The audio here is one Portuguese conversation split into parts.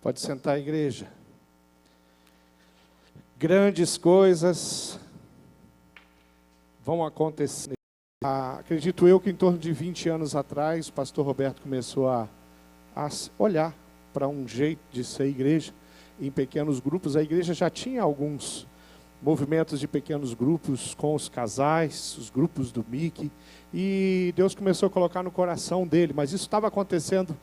Pode sentar, igreja. Grandes coisas vão acontecer. Acredito eu que em torno de 20 anos atrás, o pastor Roberto começou a olhar para um jeito de ser igreja em pequenos grupos. A igreja já tinha alguns movimentos de pequenos grupos com os casais, os grupos do Mickey, e Deus começou a colocar no coração dele, mas isso estava acontecendo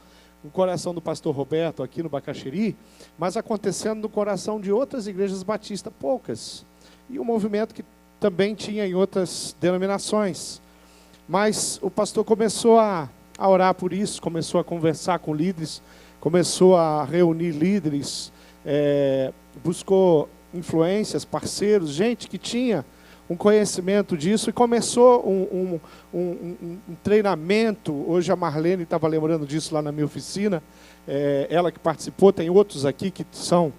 no coração do pastor Roberto, aqui no Bacaxeri, mas acontecendo no coração de outras igrejas batistas, poucas, e um movimento que também tinha em outras denominações. Mas o pastor começou a orar por isso, começou a conversar com líderes, começou a reunir líderes, buscou influências, parceiros, gente que tinha um conhecimento disso, e começou um treinamento. Hoje a Marlene estava lembrando disso lá na minha oficina, ela que participou, tem outros aqui que são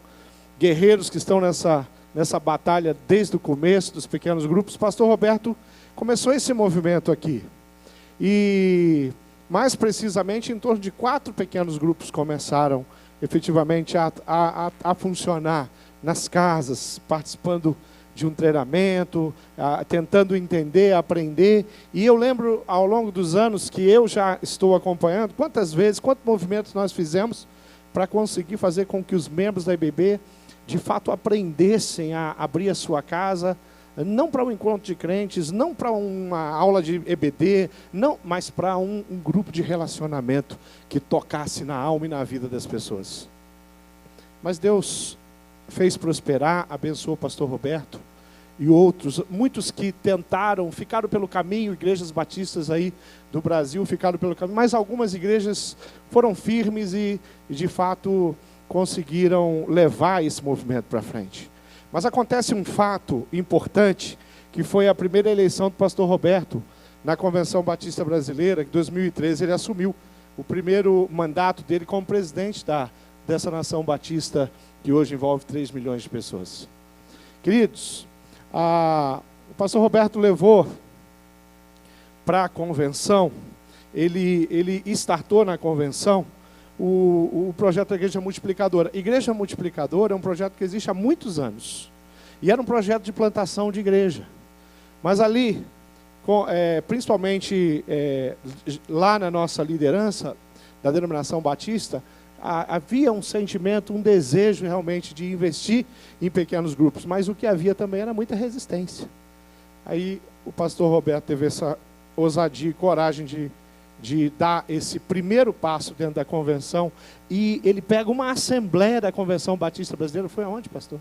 guerreiros que estão nessa batalha desde o começo dos pequenos grupos. O pastor Roberto começou esse movimento aqui, e mais precisamente em torno de 4 pequenos grupos começaram efetivamente a funcionar nas casas, participando de um treinamento, tentando entender, aprender. E eu lembro, ao longo dos anos que eu já estou acompanhando, quantos movimentos nós fizemos para conseguir fazer com que os membros da IBB, de fato, aprendessem a abrir a sua casa, não para um encontro de crentes, não para uma aula de EBD, não, mas para um grupo de relacionamento que tocasse na alma e na vida das pessoas. Mas Deus fez prosperar, abençoou o pastor Roberto e outros, muitos que tentaram, ficaram pelo caminho, igrejas batistas aí do Brasil ficaram pelo caminho, mas algumas igrejas foram firmes e de fato conseguiram levar esse movimento para frente. Mas acontece um fato importante, que foi a primeira eleição do pastor Roberto na Convenção Batista Brasileira, que em 2013 ele assumiu o primeiro mandato dele como presidente dessa nação batista, que hoje envolve 3 milhões de pessoas. Queridos, o pastor Roberto levou para a convenção, ele startou na convenção o projeto da Igreja Multiplicadora. Igreja Multiplicadora é um projeto que existe há muitos anos, e era um projeto de plantação de igreja. Mas ali, principalmente lá na nossa liderança da denominação batista, havia um sentimento, um desejo realmente de investir em pequenos grupos, mas o que havia também era muita resistência. Aí o pastor Roberto teve essa ousadia e coragem de dar esse primeiro passo dentro da convenção, e ele pega uma assembleia da Convenção Batista Brasileira. Foi aonde, pastor?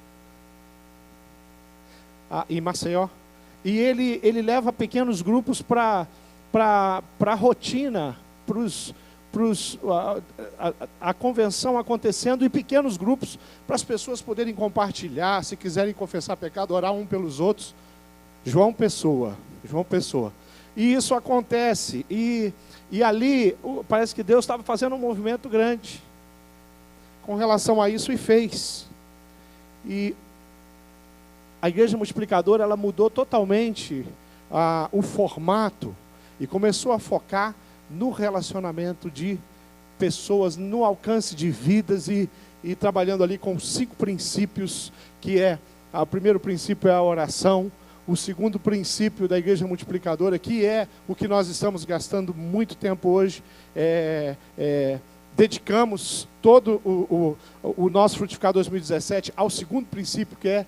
Em Maceió. E ele leva pequenos grupos para a rotina, a convenção acontecendo em pequenos grupos, para as pessoas poderem compartilhar, se quiserem confessar pecado, orar um pelos outros. João Pessoa. E isso acontece, e ali parece que Deus estava fazendo um movimento grande com relação a isso, e fez. E a Igreja Multiplicadora, ela mudou totalmente o formato e começou a focar no relacionamento de pessoas, no alcance de vidas, e trabalhando ali com 5 princípios, que o primeiro princípio é a oração, o segundo princípio da Igreja Multiplicadora, que é o que nós estamos gastando muito tempo hoje, dedicamos todo o nosso Frutificar 2017 ao segundo princípio, que é,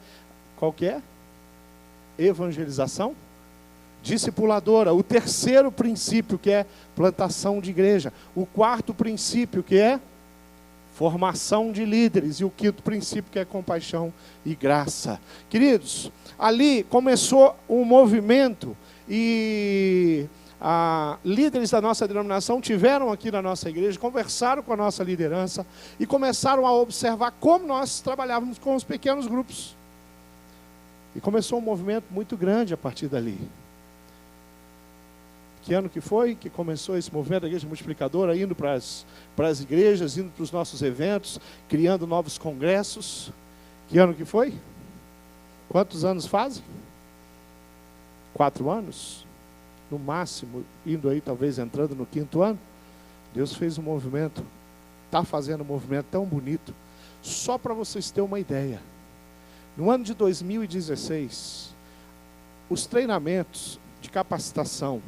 qual que é? Evangelização discipuladora. O terceiro princípio, que é plantação de igreja. O quarto princípio, que é formação de líderes. E o quinto princípio, que é compaixão e graça. Queridos, ali começou um movimento, e líderes da nossa denominação tiveram aqui na nossa igreja, conversaram com a nossa liderança e começaram a observar como nós trabalhávamos com os pequenos grupos. E começou um movimento muito grande a partir dali. Que ano que foi que começou esse movimento da Igreja Multiplicadora, indo para as igrejas, indo para os nossos eventos, criando novos congressos? Que ano que foi? Quantos anos fazem? 4 anos? No máximo, indo aí, talvez entrando no 5º ano. Deus fez um movimento, está fazendo um movimento tão bonito, Só para vocês terem uma ideia, no ano de 2016, os treinamentos de capacitação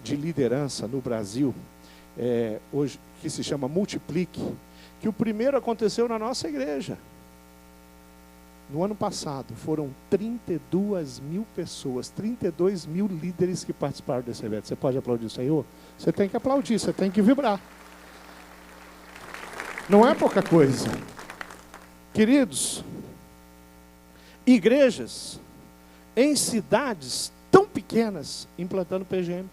de liderança no Brasil, hoje que se chama Multiplique, que o primeiro aconteceu na nossa igreja. No ano passado, foram 32 mil pessoas, 32 mil líderes que participaram desse evento. Você pode aplaudir o Senhor? Você tem que aplaudir, você tem que vibrar. Não é pouca coisa. Queridos, igrejas em cidades tão pequenas implantando PGM.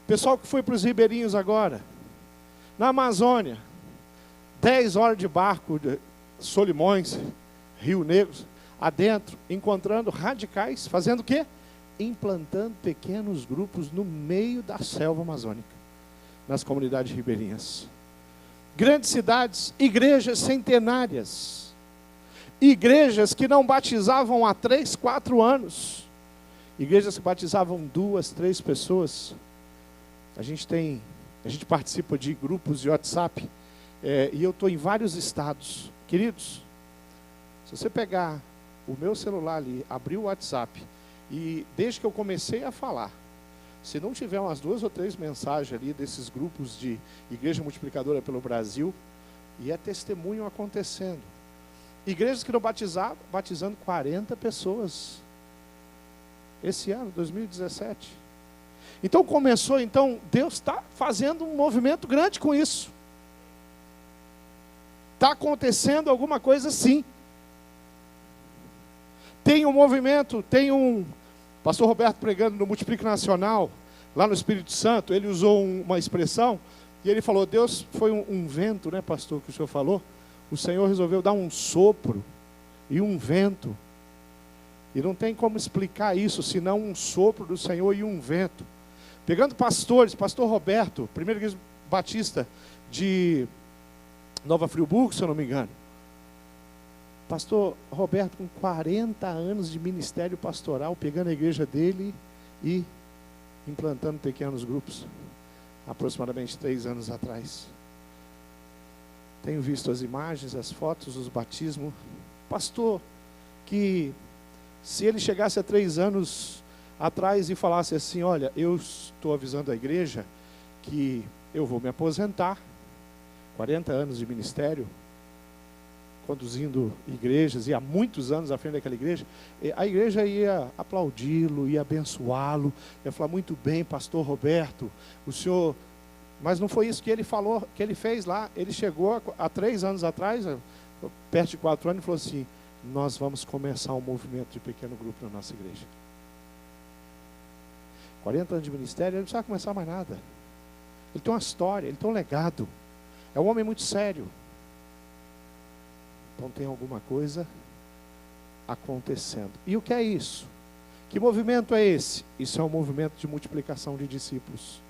Pessoal que foi para os ribeirinhos agora, na Amazônia, 10 horas de barco, Solimões, Rio Negro, adentro, encontrando radicais, fazendo o quê? Implantando pequenos grupos no meio da selva amazônica, nas comunidades ribeirinhas. Grandes cidades, igrejas centenárias, igrejas que não batizavam há 3, 4 anos, igrejas que batizavam 2, 3 pessoas. A gente participa de grupos de WhatsApp, e eu estou em vários estados. Queridos, se você pegar o meu celular ali, abrir o WhatsApp, e desde que eu comecei a falar, se não tiver umas 2 ou 3 mensagens ali desses grupos de Igreja Multiplicadora pelo Brasil, e é testemunho acontecendo. Igrejas que não batizavam, batizando 40 pessoas. Esse ano, 2017. Então Deus está fazendo um movimento grande com isso. Está acontecendo alguma coisa sim. Tem um movimento, pastor Roberto pregando no Multiplique Nacional, lá no Espírito Santo, ele usou uma expressão, e ele falou, Deus foi um vento, né, pastor, que o senhor falou? O Senhor resolveu dar um sopro e um vento. E não tem como explicar isso, senão um sopro do Senhor e um vento. Pegando pastores, pastor Roberto, primeira igreja batista de Nova Friburgo, se eu não me engano. Pastor Roberto, com 40 anos de ministério pastoral, pegando a igreja dele e implantando pequenos grupos, aproximadamente 3 anos atrás. Tenho visto as imagens, as fotos, os batismos. Pastor, que se ele chegasse há 3 anos atrás e falasse assim, olha, eu estou avisando a igreja que eu vou me aposentar, 40 anos de ministério, conduzindo igrejas, e há muitos anos à frente daquela igreja, a igreja ia aplaudi-lo, ia abençoá-lo, ia falar, muito bem, pastor Roberto, o senhor... Mas não foi isso que ele falou, que ele fez lá. Ele chegou há 3 anos atrás, perto de 4 anos, e falou assim, nós vamos começar um movimento de pequeno grupo na nossa igreja. 40 anos de ministério, ele não precisa começar mais nada. Ele tem uma história, ele tem um legado. É um homem muito sério. Então tem alguma coisa acontecendo. E o que é isso? Que movimento é esse? Isso é um movimento de multiplicação de discípulos.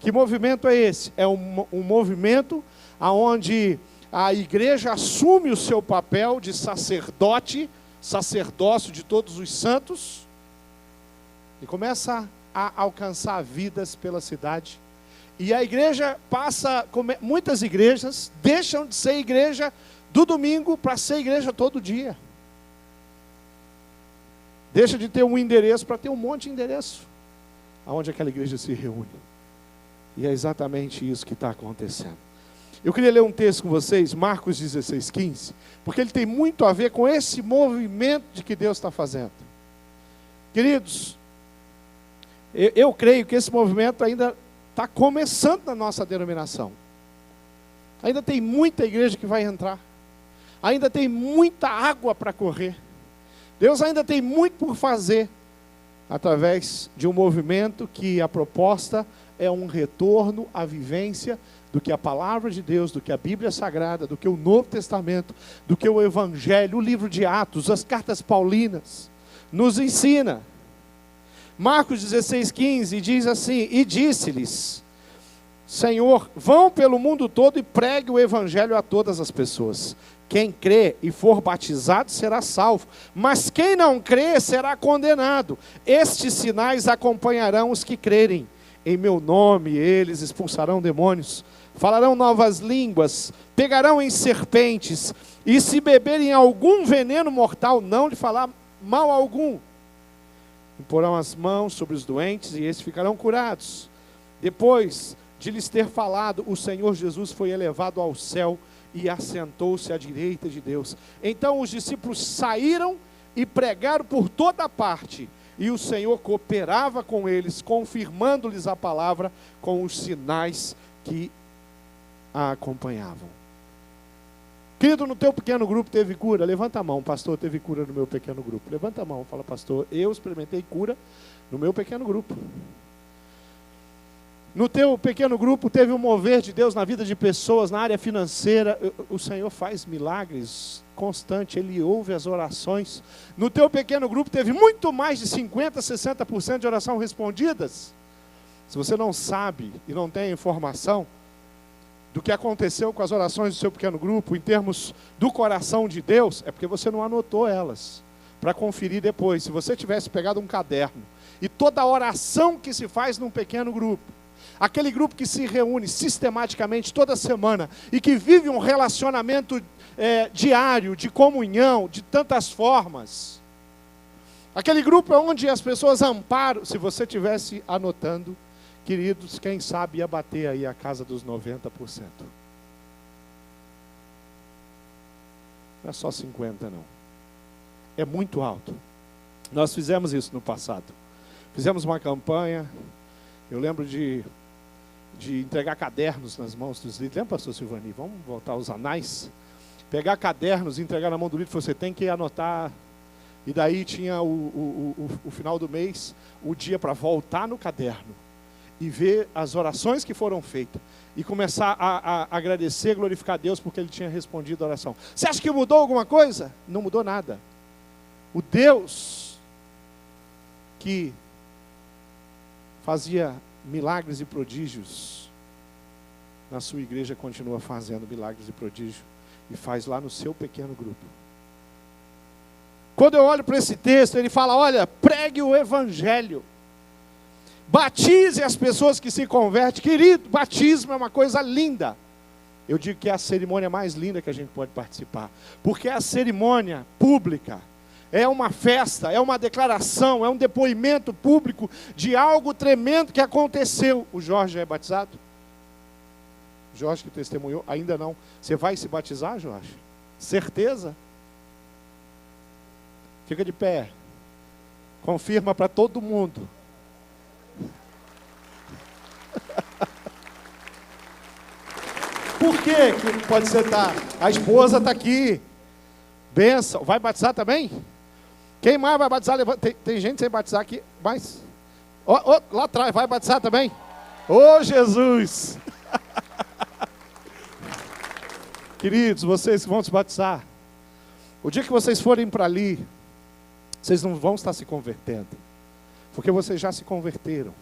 Que movimento é esse? É um movimento onde a igreja assume o seu papel de sacerdócio de todos os santos, e começa a alcançar vidas pela cidade. E a igreja muitas igrejas deixam de ser igreja do domingo para ser igreja todo dia. Deixa de ter um endereço para ter um monte de endereço, aonde aquela igreja se reúne. E é exatamente isso que está acontecendo. Eu queria ler um texto com vocês, Marcos 16:15, porque ele tem muito a ver com esse movimento de que Deus está fazendo. Queridos, eu creio que esse movimento ainda está começando na nossa denominação. Ainda tem muita igreja que vai entrar. Ainda tem muita água para correr. Deus ainda tem muito por fazer, através de um movimento que a proposta é um retorno à vivência do que a palavra de Deus, do que a Bíblia Sagrada, do que o Novo Testamento, do que o Evangelho, o livro de Atos, as cartas paulinas, nos ensina. Marcos 16:15 diz assim, e disse-lhes, Senhor, vão pelo mundo todo e pregue o Evangelho a todas as pessoas. Quem crê e for batizado será salvo, mas quem não crê será condenado. Estes sinais acompanharão os que crerem. Em meu nome eles expulsarão demônios, falarão novas línguas, pegarão em serpentes, e se beberem algum veneno mortal, não lhe falar mal algum. Imporão as mãos sobre os doentes e esses ficarão curados. Depois de lhes ter falado, o Senhor Jesus foi elevado ao céu e assentou-se à direita de Deus. Então os discípulos saíram e pregaram por toda parte, e o Senhor cooperava com eles, confirmando-lhes a palavra com os sinais que a acompanhavam. Querido, no teu pequeno grupo teve cura? Levanta a mão. Pastor, teve cura no meu pequeno grupo. Levanta a mão, fala: pastor, eu experimentei cura no meu pequeno grupo. No teu pequeno grupo teve um mover de Deus na vida de pessoas, na área financeira. O Senhor faz milagres constantes, Ele ouve as orações. No teu pequeno grupo teve muito mais de 50%, 60% de oração respondidas. Se você não sabe e não tem informação do que aconteceu com as orações do seu pequeno grupo, em termos do coração de Deus, é porque você não anotou elas, para conferir depois. Se você tivesse pegado um caderno, e toda a oração que se faz num pequeno grupo, aquele grupo que se reúne sistematicamente toda semana, e que vive um relacionamento diário, de comunhão, de tantas formas, aquele grupo onde as pessoas amparam, se você tivesse anotando, queridos, quem sabe ia bater aí a casa dos 90%. Não é só 50%, não. É muito alto. Nós fizemos isso no passado. Fizemos uma campanha, eu lembro de entregar cadernos nas mãos dos líderes. Lembra, pastor Silvani? Vamos voltar aos anais? Pegar cadernos e entregar na mão do líder, você tem que anotar. E daí tinha o final do mês, o dia para voltar no caderno e ver as orações que foram feitas, e começar a agradecer, glorificar a Deus, porque Ele tinha respondido a oração. Você acha que mudou alguma coisa? Não mudou nada. O Deus que fazia milagres e prodígios na sua igreja continua fazendo milagres e prodígios, e faz lá no seu pequeno grupo. Quando eu olho para esse texto, ele fala: olha, pregue o evangelho, batize as pessoas que se convertem. Querido, batismo é uma coisa linda. Eu digo que é a cerimônia mais linda que a gente pode participar, porque é a cerimônia pública, é uma festa, é uma declaração, é um depoimento público de algo tremendo que aconteceu. O Jorge já é batizado? Jorge que testemunhou? Ainda não. Você vai se batizar, Jorge? Certeza? Fica de pé. Confirma para todo mundo. Por que que pode ser tá? A esposa está aqui. Benção. Vai batizar também? Quem mais vai batizar? Tem gente sem batizar aqui, mas... lá atrás, vai batizar também? Ô, Jesus! Queridos, vocês que vão se batizar, o dia que vocês forem para ali, vocês não vão estar se convertendo, porque vocês já se converteram.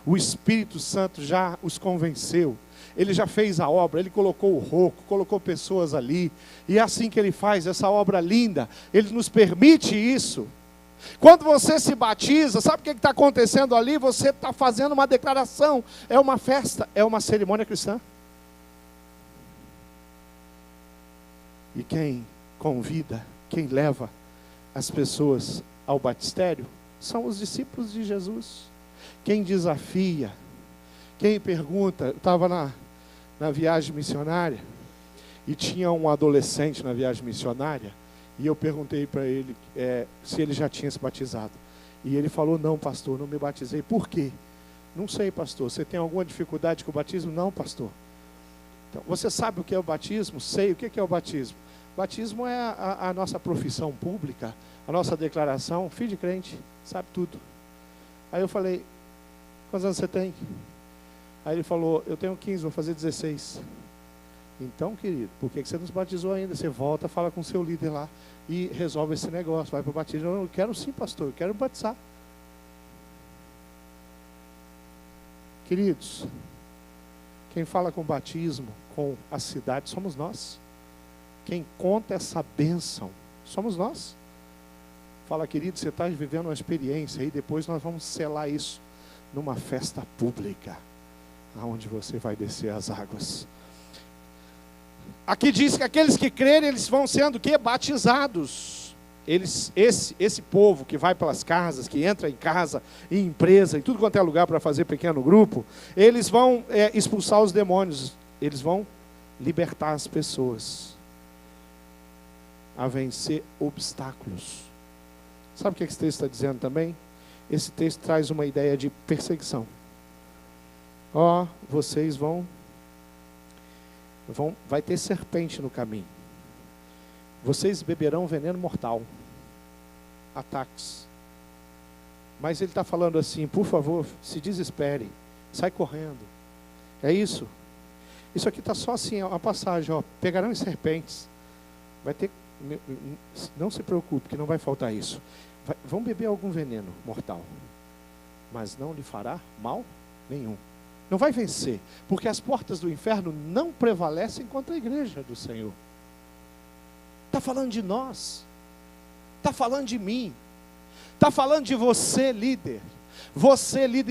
O Espírito Santo já os convenceu. Ele já fez a obra, Ele colocou o rouco, colocou pessoas ali, e é assim que Ele faz essa obra linda. Ele nos permite isso. Quando você se batiza, sabe o que está acontecendo ali? Você está fazendo uma declaração, é uma festa, é uma cerimônia cristã. E quem convida, quem leva as pessoas ao batistério, são os discípulos de Jesus. Quem desafia, quem pergunta. Eu estava na viagem missionária, e tinha um adolescente na viagem missionária, e eu perguntei para ele se ele já tinha se batizado. E ele falou: não, pastor, não me batizei. Por quê? Não sei, pastor. Você tem alguma dificuldade com o batismo? Não, pastor. Então, você sabe o que é o batismo? Sei. O que é o batismo? Batismo é a nossa profissão pública, a nossa declaração. Filho de crente, sabe tudo. Aí eu falei: quantos anos você tem? Aí ele falou: eu tenho 15, vou fazer 16. Então, querido, por que você não se batizou ainda? Você volta, fala com o seu líder lá e resolve esse negócio, vai para o batismo. Eu quero sim, pastor, eu quero batizar. Queridos, quem fala com o batismo, com a cidade, somos nós. Quem conta essa bênção, somos nós. Fala: querido, você está vivendo uma experiência, e depois nós vamos selar isso numa festa pública, aonde você vai descer as águas. Aqui diz que aqueles que crerem, eles vão sendo o quê? Batizados. Esse povo que vai pelas casas, que entra em casa, em empresa, em tudo quanto é lugar para fazer pequeno grupo, eles vão expulsar os demônios, eles vão libertar as pessoas a vencer obstáculos. Sabe o que esse texto está dizendo também? Esse texto traz uma ideia de perseguição. Vocês vai ter serpente no caminho. Vocês beberão veneno mortal. Ataques. Mas ele está falando assim, por favor, se desespere, sai correndo. É isso. Isso aqui está só assim, uma passagem, pegarão as serpentes. Vai ter, não se preocupe, que não vai faltar isso. Vão beber algum veneno mortal, mas não lhe fará mal nenhum. Não vai vencer, porque as portas do inferno não prevalecem contra a igreja do Senhor. Está falando de nós, está falando de mim, está falando de você, líder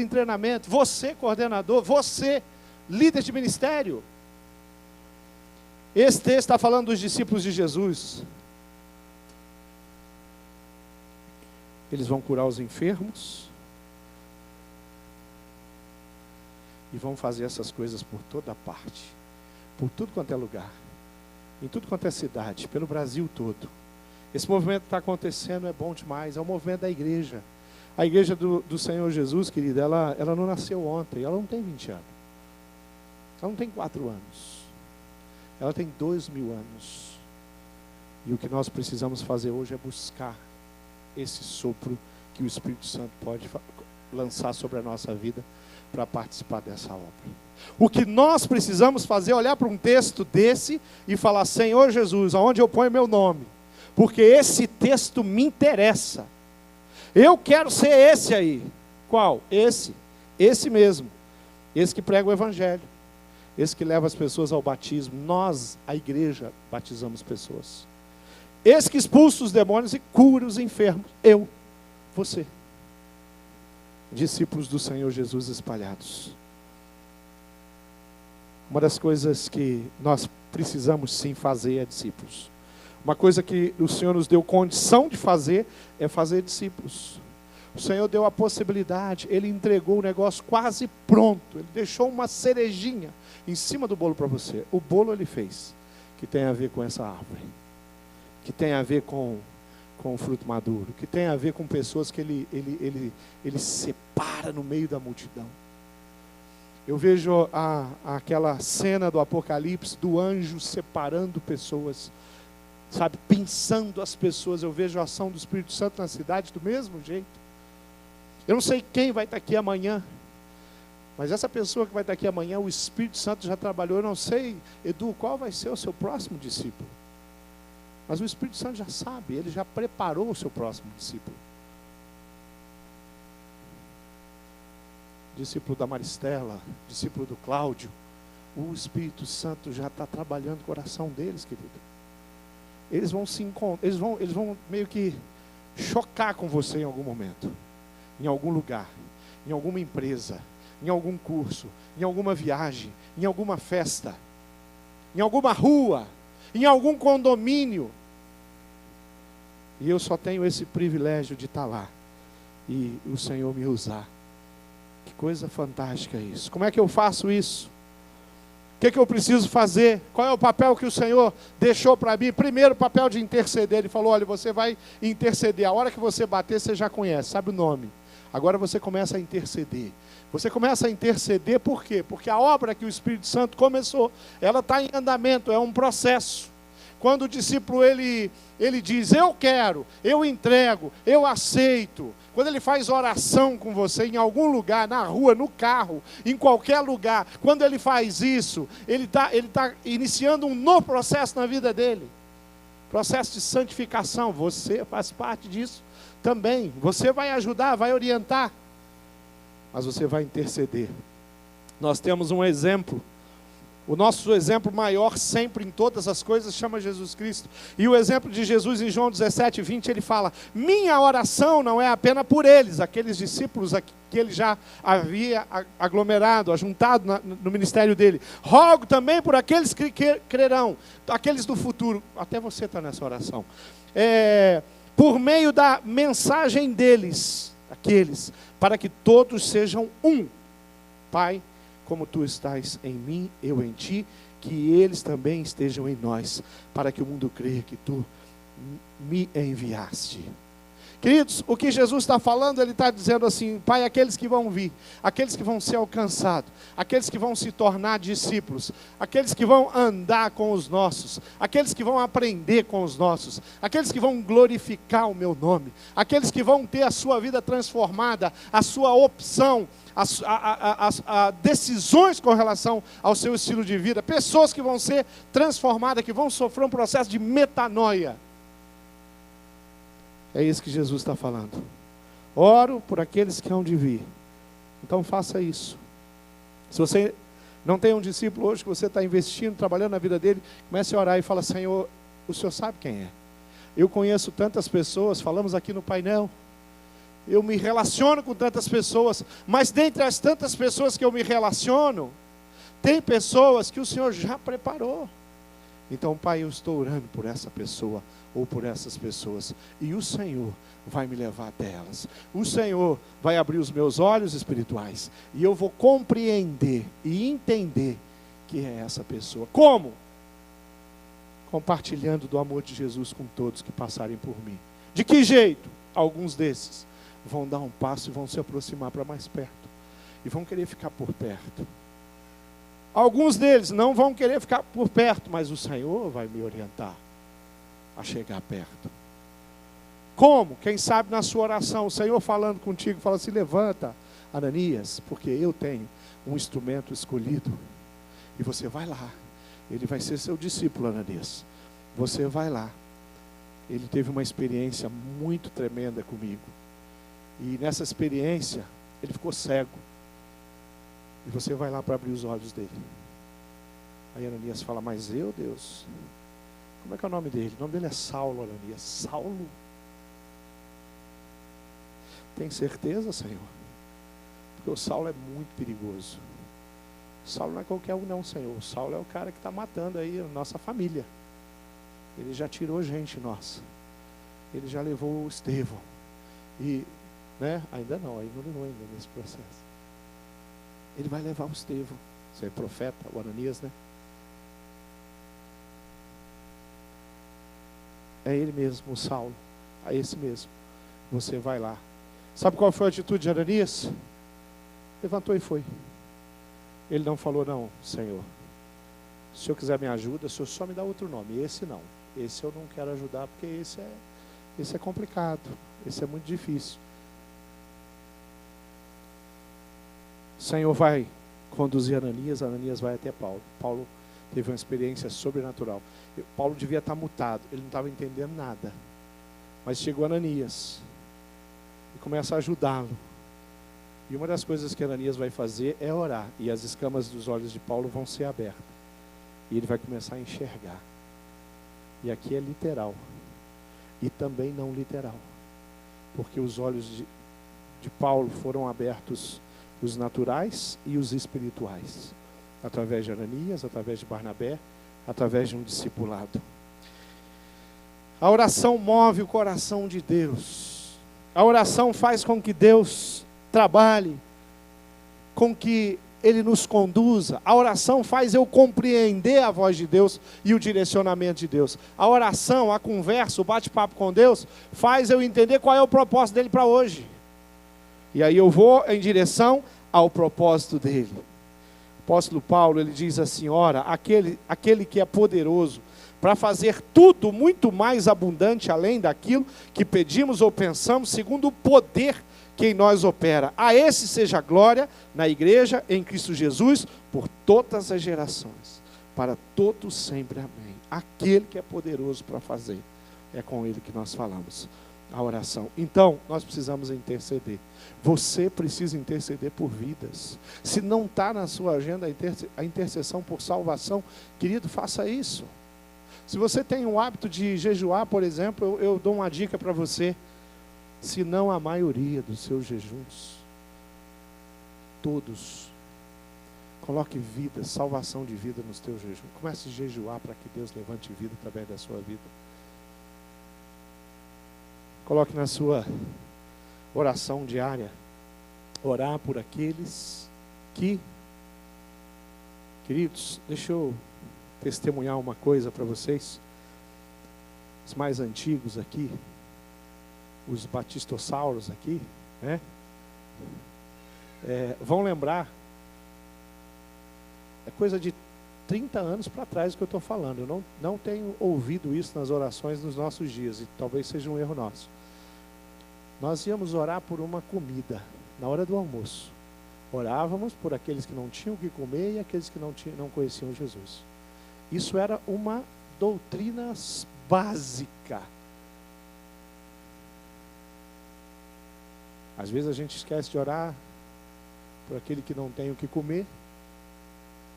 em treinamento, você, coordenador, você, líder de ministério. Esse texto está falando dos discípulos de Jesus. Eles vão curar os enfermos e vão fazer essas coisas por toda parte, por tudo quanto é lugar, em tudo quanto é cidade, pelo Brasil todo. Esse movimento que está acontecendo é bom demais, é o movimento da igreja. A igreja do Senhor Jesus, querida, ela não nasceu ontem, ela não tem 20 anos, ela não tem 4 anos, ela tem 2000 anos. E o que nós precisamos fazer hoje é buscar esse sopro que o Espírito Santo pode lançar sobre a nossa vida para participar dessa obra. O que nós precisamos fazer é olhar para um texto desse e falar: Senhor Jesus, aonde eu ponho meu nome? Porque esse texto me interessa. Eu quero ser esse aí. Qual? Esse mesmo. Esse que prega o Evangelho. Esse que leva as pessoas ao batismo. Nós, a igreja, batizamos pessoas. Esse que expulsa os demônios e cura os enfermos. Eu, você. Discípulos do Senhor Jesus espalhados. Uma das coisas que nós precisamos sim fazer é discípulos. Uma coisa que o Senhor nos deu condição de fazer é fazer discípulos. O Senhor deu a possibilidade, Ele entregou o negócio quase pronto. Ele deixou uma cerejinha em cima do bolo para você. O bolo Ele fez, que tem a ver com essa árvore, que tem a ver com o fruto maduro, que tem a ver com pessoas que ele separa no meio da multidão. Eu vejo aquela cena do Apocalipse, do anjo separando pessoas, sabe, pensando as pessoas. Eu vejo a ação do Espírito Santo na cidade do mesmo jeito. Eu não sei quem vai estar aqui amanhã, mas essa pessoa que vai estar aqui amanhã, o Espírito Santo já trabalhou. Eu não sei, Edu, qual vai ser o seu próximo discípulo? Mas o Espírito Santo já sabe, ele já preparou o seu próximo discípulo. Discípulo da Maristela, discípulo do Cláudio. O Espírito Santo já está trabalhando o coração deles, querido. Eles vão se encontrar, eles vão meio que chocar com você em algum momento, em algum lugar, em alguma empresa, em algum curso, em alguma viagem, em alguma festa, em alguma rua, em algum condomínio. E eu só tenho esse privilégio de estar lá e o Senhor me usar. Que coisa fantástica isso. Como é que eu faço isso? O que eu preciso fazer? Qual é o papel que o Senhor deixou para mim? Primeiro, o papel de interceder. Ele falou: olha, você vai interceder. A hora que você bater, você já conhece, sabe o nome. Agora você começa a interceder. Você começa a interceder por quê? Porque a obra que o Espírito Santo começou, ela está em andamento, é um processo. Quando o discípulo ele diz: eu quero, eu entrego, eu aceito. Quando ele faz oração com você em algum lugar, na rua, no carro, em qualquer lugar, quando ele faz isso, ele tá iniciando um novo processo na vida dele. Processo de santificação. Você faz parte disso também. Você vai ajudar, vai orientar, mas você vai interceder. Nós temos um exemplo O nosso exemplo maior sempre em todas as coisas chama Jesus Cristo. E o exemplo de Jesus em João 17, 20, ele fala: minha oração não é apenas por eles, aqueles discípulos que ele já havia aglomerado, ajuntado no ministério dele. Rogo também por aqueles que crerão, aqueles do futuro. Até você está nessa oração. Por meio da mensagem deles, aqueles, para que todos sejam um. Pai, como tu estás em mim, eu em ti, que eles também estejam em nós, para que o mundo creia que tu me enviaste. Queridos, o que Jesus está falando, ele está dizendo assim: Pai, aqueles que vão vir, aqueles que vão ser alcançados, aqueles que vão se tornar discípulos, aqueles que vão andar com os nossos, aqueles que vão aprender com os nossos, aqueles que vão glorificar o meu nome, aqueles que vão ter a sua vida transformada, a sua opção, as decisões com relação ao seu estilo de vida, pessoas que vão ser transformadas, que vão sofrer um processo de metanoia. É isso que Jesus está falando. Oro por aqueles que hão de vir. Então faça isso. Se você não tem um discípulo hoje que você está investindo, trabalhando na vida dele, comece a orar e fala: Senhor, o Senhor sabe quem é. Eu conheço tantas pessoas, falamos aqui no painel. Eu me relaciono com tantas pessoas, mas dentre as tantas pessoas que eu me relaciono, tem pessoas que o Senhor já preparou. Então, Pai, eu estou orando por essa pessoa ou por essas pessoas, e o Senhor vai me levar até elas. O Senhor vai abrir os meus olhos espirituais, e eu vou compreender e entender que é essa pessoa. Como? Compartilhando do amor de Jesus com todos que passarem por mim. De que jeito? Alguns desses vão dar um passo e vão se aproximar para mais perto, e vão querer ficar por perto. Alguns deles não vão querer ficar por perto, mas o Senhor vai me orientar a chegar perto. Como? Quem sabe na sua oração, o Senhor falando contigo, fala assim: levanta, Ananias, porque eu tenho um instrumento escolhido, e você vai lá. Ele vai ser seu discípulo, Ananias. Você vai lá. Ele teve uma experiência muito tremenda comigo, e nessa experiência ele ficou cego, e você vai lá para abrir os olhos dele. Aí Ananias fala: mas eu, Deus, como é que é o nome dele? O nome dele é Saulo, Ananias. Saulo? Tem certeza, Senhor? Porque o Saulo é muito perigoso. Saulo não é qualquer um não, Senhor. O Saulo é o cara que está matando aí a nossa família. Ele já tirou gente nossa. Ele já levou o Estevão. E, ainda não, aí não levou ainda nesse processo. Ele vai levar o Estevão. Você é profeta, o Ananias, né? É ele mesmo, o Saulo. É esse mesmo. Você vai lá. Sabe qual foi a atitude de Ananias? Levantou e foi. Ele não falou: não, Senhor, se o Senhor quiser me ajuda, o Senhor só me dá outro nome. Esse não. Esse eu não quero ajudar, porque esse é complicado. Esse é muito difícil. O Senhor vai conduzir Ananias, Ananias vai até Paulo. Paulo teve uma experiência sobrenatural. Paulo devia estar mutado, ele não estava entendendo nada. Mas chegou Ananias e começa a ajudá-lo. E uma das coisas que Ananias vai fazer é orar, e as escamas dos olhos de Paulo vão ser abertas. E ele vai começar a enxergar. E aqui é literal, e também não literal, porque os olhos de Paulo foram abertos, os naturais e os espirituais, através de Ananias, através de Barnabé, através de um discipulado. A oração move o coração de Deus. A oração faz com que Deus trabalhe, com que Ele nos conduza. A oração faz eu compreender a voz de Deus e o direcionamento de Deus. A oração, a conversa, o bate-papo com Deus faz eu entender qual é o propósito dele para hoje. E aí eu vou em direção ao propósito dele. O apóstolo Paulo, ele diz assim: ora, aquele que é poderoso para fazer tudo muito mais abundante além daquilo que pedimos ou pensamos, segundo o poder que em nós opera. A esse seja a glória na igreja, em Cristo Jesus, por todas as gerações, para todos sempre, amém. Aquele que é poderoso para fazer, é com ele que nós falamos. a oração. Então, nós precisamos interceder. Você precisa interceder por vidas. Se não está na sua agenda a intercessão por salvação, querido, faça isso. Se você tem o hábito de jejuar, por exemplo, eu dou uma dica para você. Se não a maioria dos seus jejuns, todos, coloque vida, salvação de vida nos teus jejuns. Comece a jejuar para que Deus levante vida através da sua vida. Coloque na sua oração diária, orar por aqueles que, queridos, deixa eu testemunhar uma coisa para vocês. Os mais antigos aqui, os batistossauros aqui, né? Vão lembrar, é coisa de 30 anos para trás que eu estou falando. Eu não tenho ouvido isso nas orações nos nossos dias, e talvez seja um erro nosso. Nós íamos orar por uma comida na hora do almoço. Orávamos por aqueles que não tinham o que comer e aqueles que não conheciam Jesus. Isso era uma doutrina básica. Às vezes a gente esquece de orar por aquele que não tem o que comer.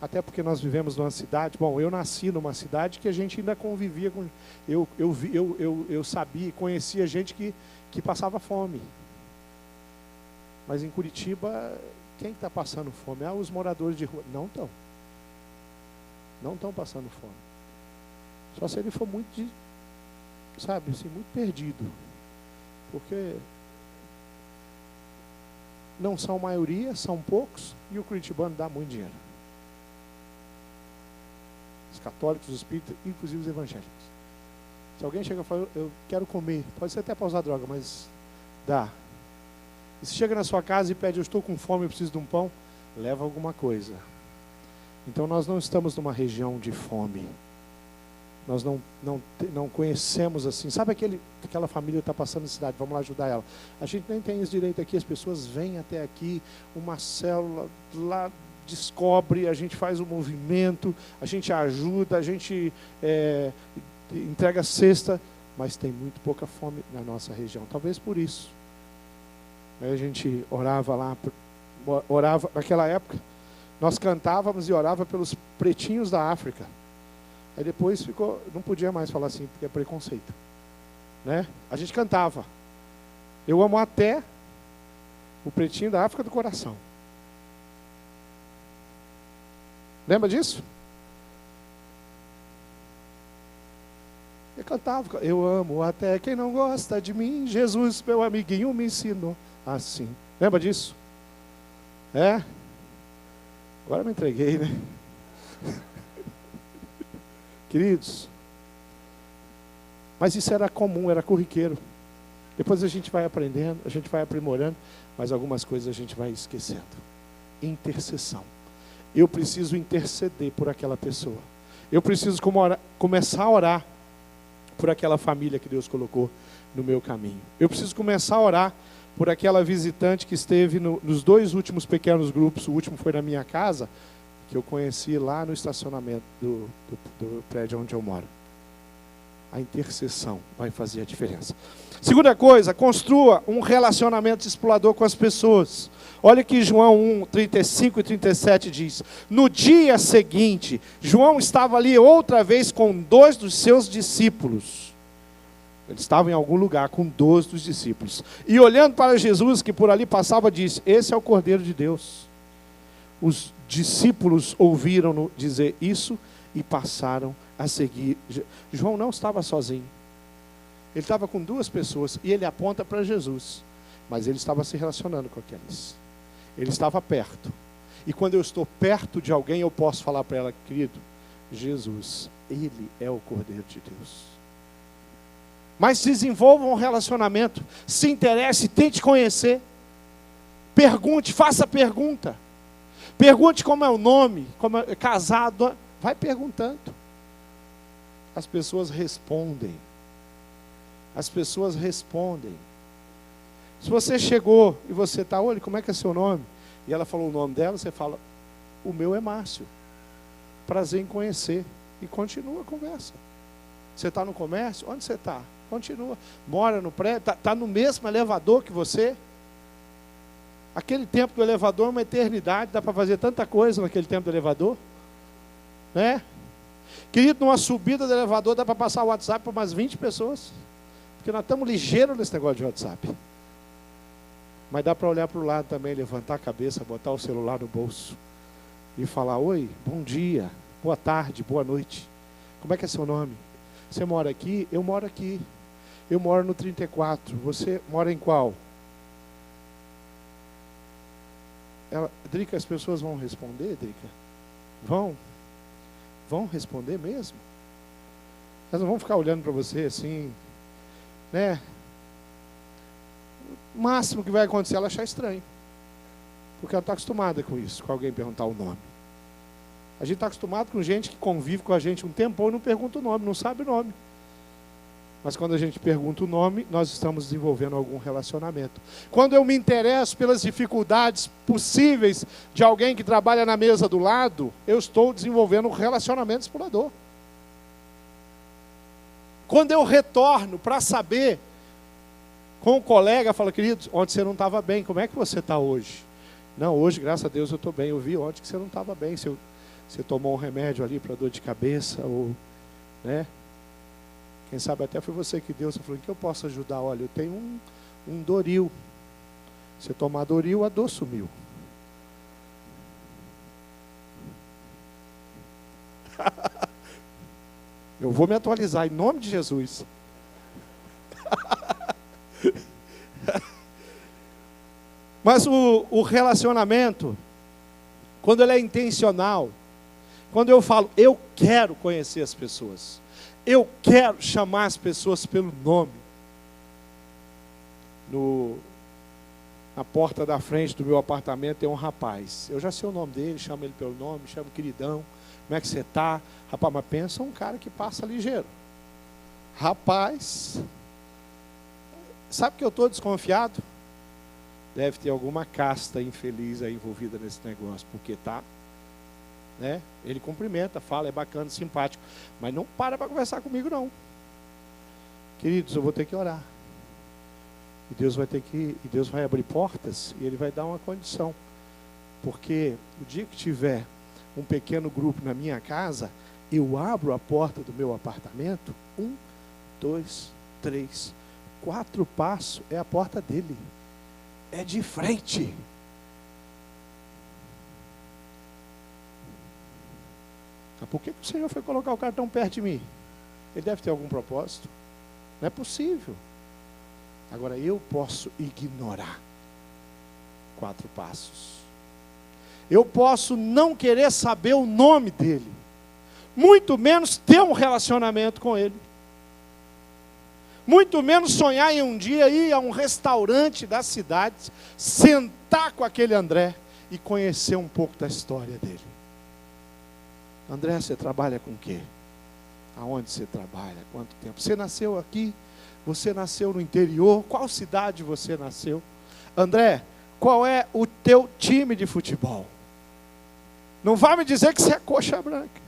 Até porque nós vivemos numa cidade. Bom, eu nasci numa cidade que a gente ainda convivia com. Eu sabia e conhecia gente que passava fome. Mas em Curitiba, quem está passando fome? Os moradores de rua. Não estão. Não estão passando fome. Só se ele for muito, sabe, assim, muito perdido. Porque não são maioria, são poucos, e o curitibano dá muito dinheiro. Os católicos, os espíritas, inclusive os evangélicos. Se alguém chega e fala, eu quero comer, pode ser até para usar droga, mas dá. E se chega na sua casa e pede, eu estou com fome, eu preciso de um pão, leva alguma coisa. Então nós não estamos numa região de fome. Nós não conhecemos assim. Sabe aquela família que está passando na cidade, vamos lá ajudar ela. A gente nem tem esse direito aqui, as pessoas vêm até aqui, uma célula lá descobre, a gente faz um movimento, a gente ajuda, a gente entrega cesta, mas tem muito pouca fome na nossa região. Talvez por isso. Aí a gente orava lá, orava naquela época, nós cantávamos e orava pelos pretinhos da África. Aí depois não podia mais falar assim, porque é preconceito, né? A gente cantava, eu amo até o pretinho da África do coração. Lembra disso? Eu cantava, eu amo até quem não gosta de mim, Jesus, meu amiguinho, me ensinou assim. Lembra disso? Agora eu me entreguei, né? Queridos, mas isso era comum, era corriqueiro. Depois a gente vai aprendendo, a gente vai aprimorando, mas algumas coisas a gente vai esquecendo. Intercessão. Eu preciso interceder por aquela pessoa. Eu preciso começar a orar por aquela família que Deus colocou no meu caminho. Eu preciso começar a orar por aquela visitante que esteve nos 2 últimos pequenos grupos. O último foi na minha casa, que eu conheci lá no estacionamento do prédio onde eu moro. A intercessão vai fazer a diferença. Segunda coisa, construa um relacionamento explorador com as pessoas. Olha que João 1, 35 e 37 diz. No dia seguinte, João estava ali outra vez com 2 dos seus discípulos. Ele estava em algum lugar com 2 dos discípulos. E olhando para Jesus, que por ali passava, disse, esse é o Cordeiro de Deus. Os discípulos ouviram-no dizer isso e passaram a seguir. João não estava sozinho. Ele estava com 2 pessoas e ele aponta para Jesus. Mas ele estava se relacionando com aqueles. Ele estava perto. E quando eu estou perto de alguém, eu posso falar para ela, querido, Jesus, Ele é o Cordeiro de Deus. Mas desenvolva um relacionamento. Se interesse, tente conhecer. Pergunte, faça pergunta. Pergunte como é o nome, como é casado. Vai perguntando. As pessoas respondem. As pessoas respondem. Se você chegou e você está, olha, como é que é seu nome? E ela falou o nome dela, você fala, o meu é Márcio. Prazer em conhecer. E continua a conversa. Você está no comércio? Onde você está? continua. Mora no prédio, está no mesmo elevador que você. Aquele tempo do elevador é uma eternidade, dá para fazer tanta coisa naquele tempo do elevador. Né? Querido, numa subida do elevador dá para passar o WhatsApp para umas 20 pessoas. Porque nós estamos ligeiros nesse negócio de WhatsApp. Mas dá para olhar para o lado também, levantar a cabeça, botar o celular no bolso e falar: oi, bom dia, boa tarde, boa noite. Como é que é seu nome? Você mora aqui? Eu moro aqui. Eu moro no 34. Você mora em qual? Drica, as pessoas vão responder, Drica? Vão? Vão responder mesmo? Elas não vão ficar olhando para você assim, né? O máximo que vai acontecer é ela achar estranho. Porque ela está acostumada com isso, com alguém perguntar o nome. A gente está acostumado com gente que convive com a gente um tempão e não pergunta o nome, não sabe o nome. Mas quando a gente pergunta o nome, nós estamos desenvolvendo algum relacionamento. Quando eu me interesso pelas dificuldades possíveis de alguém que trabalha na mesa do lado, eu estou desenvolvendo um relacionamento explorador. Quando eu retorno para saber com o colega, falo: querido, ontem você não estava bem, como é que você está hoje? Não, hoje, graças a Deus, eu estou bem. Eu vi ontem que você não estava bem, você tomou um remédio ali para dor de cabeça, ou, né? Quem sabe até foi você que deu. Você falou: em que eu posso ajudar? Olha, eu tenho um Doril. Se tomar Doril, a dor sumiu. Eu vou me atualizar em nome de Jesus. Mas o relacionamento, quando ele é intencional, quando eu falo: eu quero conhecer as pessoas, eu quero chamar as pessoas pelo nome. Na porta da frente do meu apartamento tem um rapaz. Eu já sei o nome dele, chamo ele pelo nome, chamo queridão. Como é que você está? Rapaz, mas pensa um cara que passa ligeiro. Rapaz, sabe que eu estou desconfiado? Deve ter alguma casta infeliz aí envolvida nesse negócio, porque tá, né? Ele cumprimenta, fala, é bacana, simpático, mas não para conversar comigo, não. Queridos, eu vou ter que orar. E Deus vai abrir portas e Ele vai dar uma condição. Porque o dia que tiver um pequeno grupo na minha casa, eu abro a porta do meu apartamento, 1, 2, 3, 4 passos, é a porta dele. É de frente. Por que o Senhor foi colocar o cara tão perto de mim? Ele deve ter algum propósito. Não é possível. Agora eu posso ignorar 4 passos. Eu posso não querer saber o nome dele, muito menos ter um relacionamento com ele. Muito menos sonhar em um dia ir a um restaurante da cidade, sentar com aquele André e conhecer um pouco da história dele. André, você trabalha com o quê? Aonde você trabalha? Quanto tempo? Você nasceu aqui? Você nasceu no interior? Qual cidade você nasceu? André, qual é o teu time de futebol? Não vai me dizer que você é coxa branca.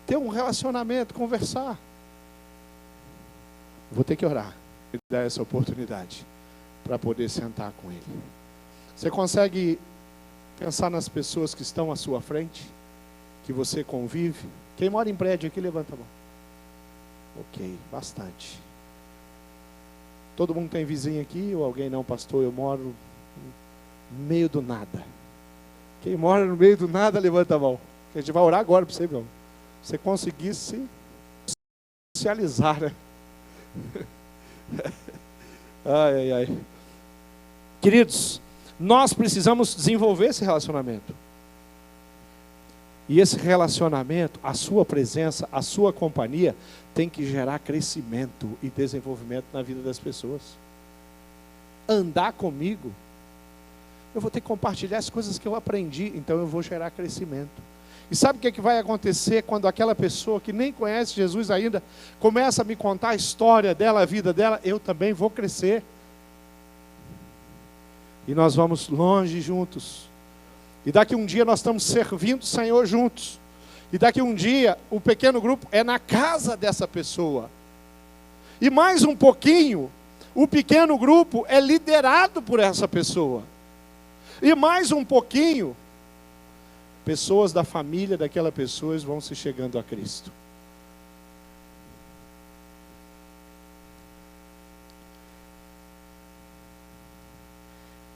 Ter um relacionamento, conversar. Vou ter que orar e dar essa oportunidade para poder sentar com ele. Você consegue pensar nas pessoas que estão à sua frente, que você convive? Quem mora em prédio aqui, levanta a mão. Ok, bastante. Todo mundo tem vizinho aqui ou alguém não, pastor? Eu moro no meio do nada. Quem mora no meio do nada, levanta a mão. A gente vai orar agora para você, meu. Você conseguir se socializar, né? Ai, ai, ai. Queridos, nós precisamos desenvolver esse relacionamento. E esse relacionamento, a sua presença, a sua companhia, tem que gerar crescimento e desenvolvimento na vida das pessoas. Andar comigo, eu vou ter que compartilhar as coisas que eu aprendi, então eu vou gerar crescimento. E sabe o que vai acontecer quando aquela pessoa que nem conhece Jesus ainda, começa a me contar a história dela, a vida dela? Eu também vou crescer. E nós vamos longe juntos. E daqui um dia nós estamos servindo o Senhor juntos. E daqui um dia o pequeno grupo é na casa dessa pessoa. E mais um pouquinho, o pequeno grupo é liderado por essa pessoa. E mais um pouquinho, pessoas da família daquela pessoa vão se chegando a Cristo.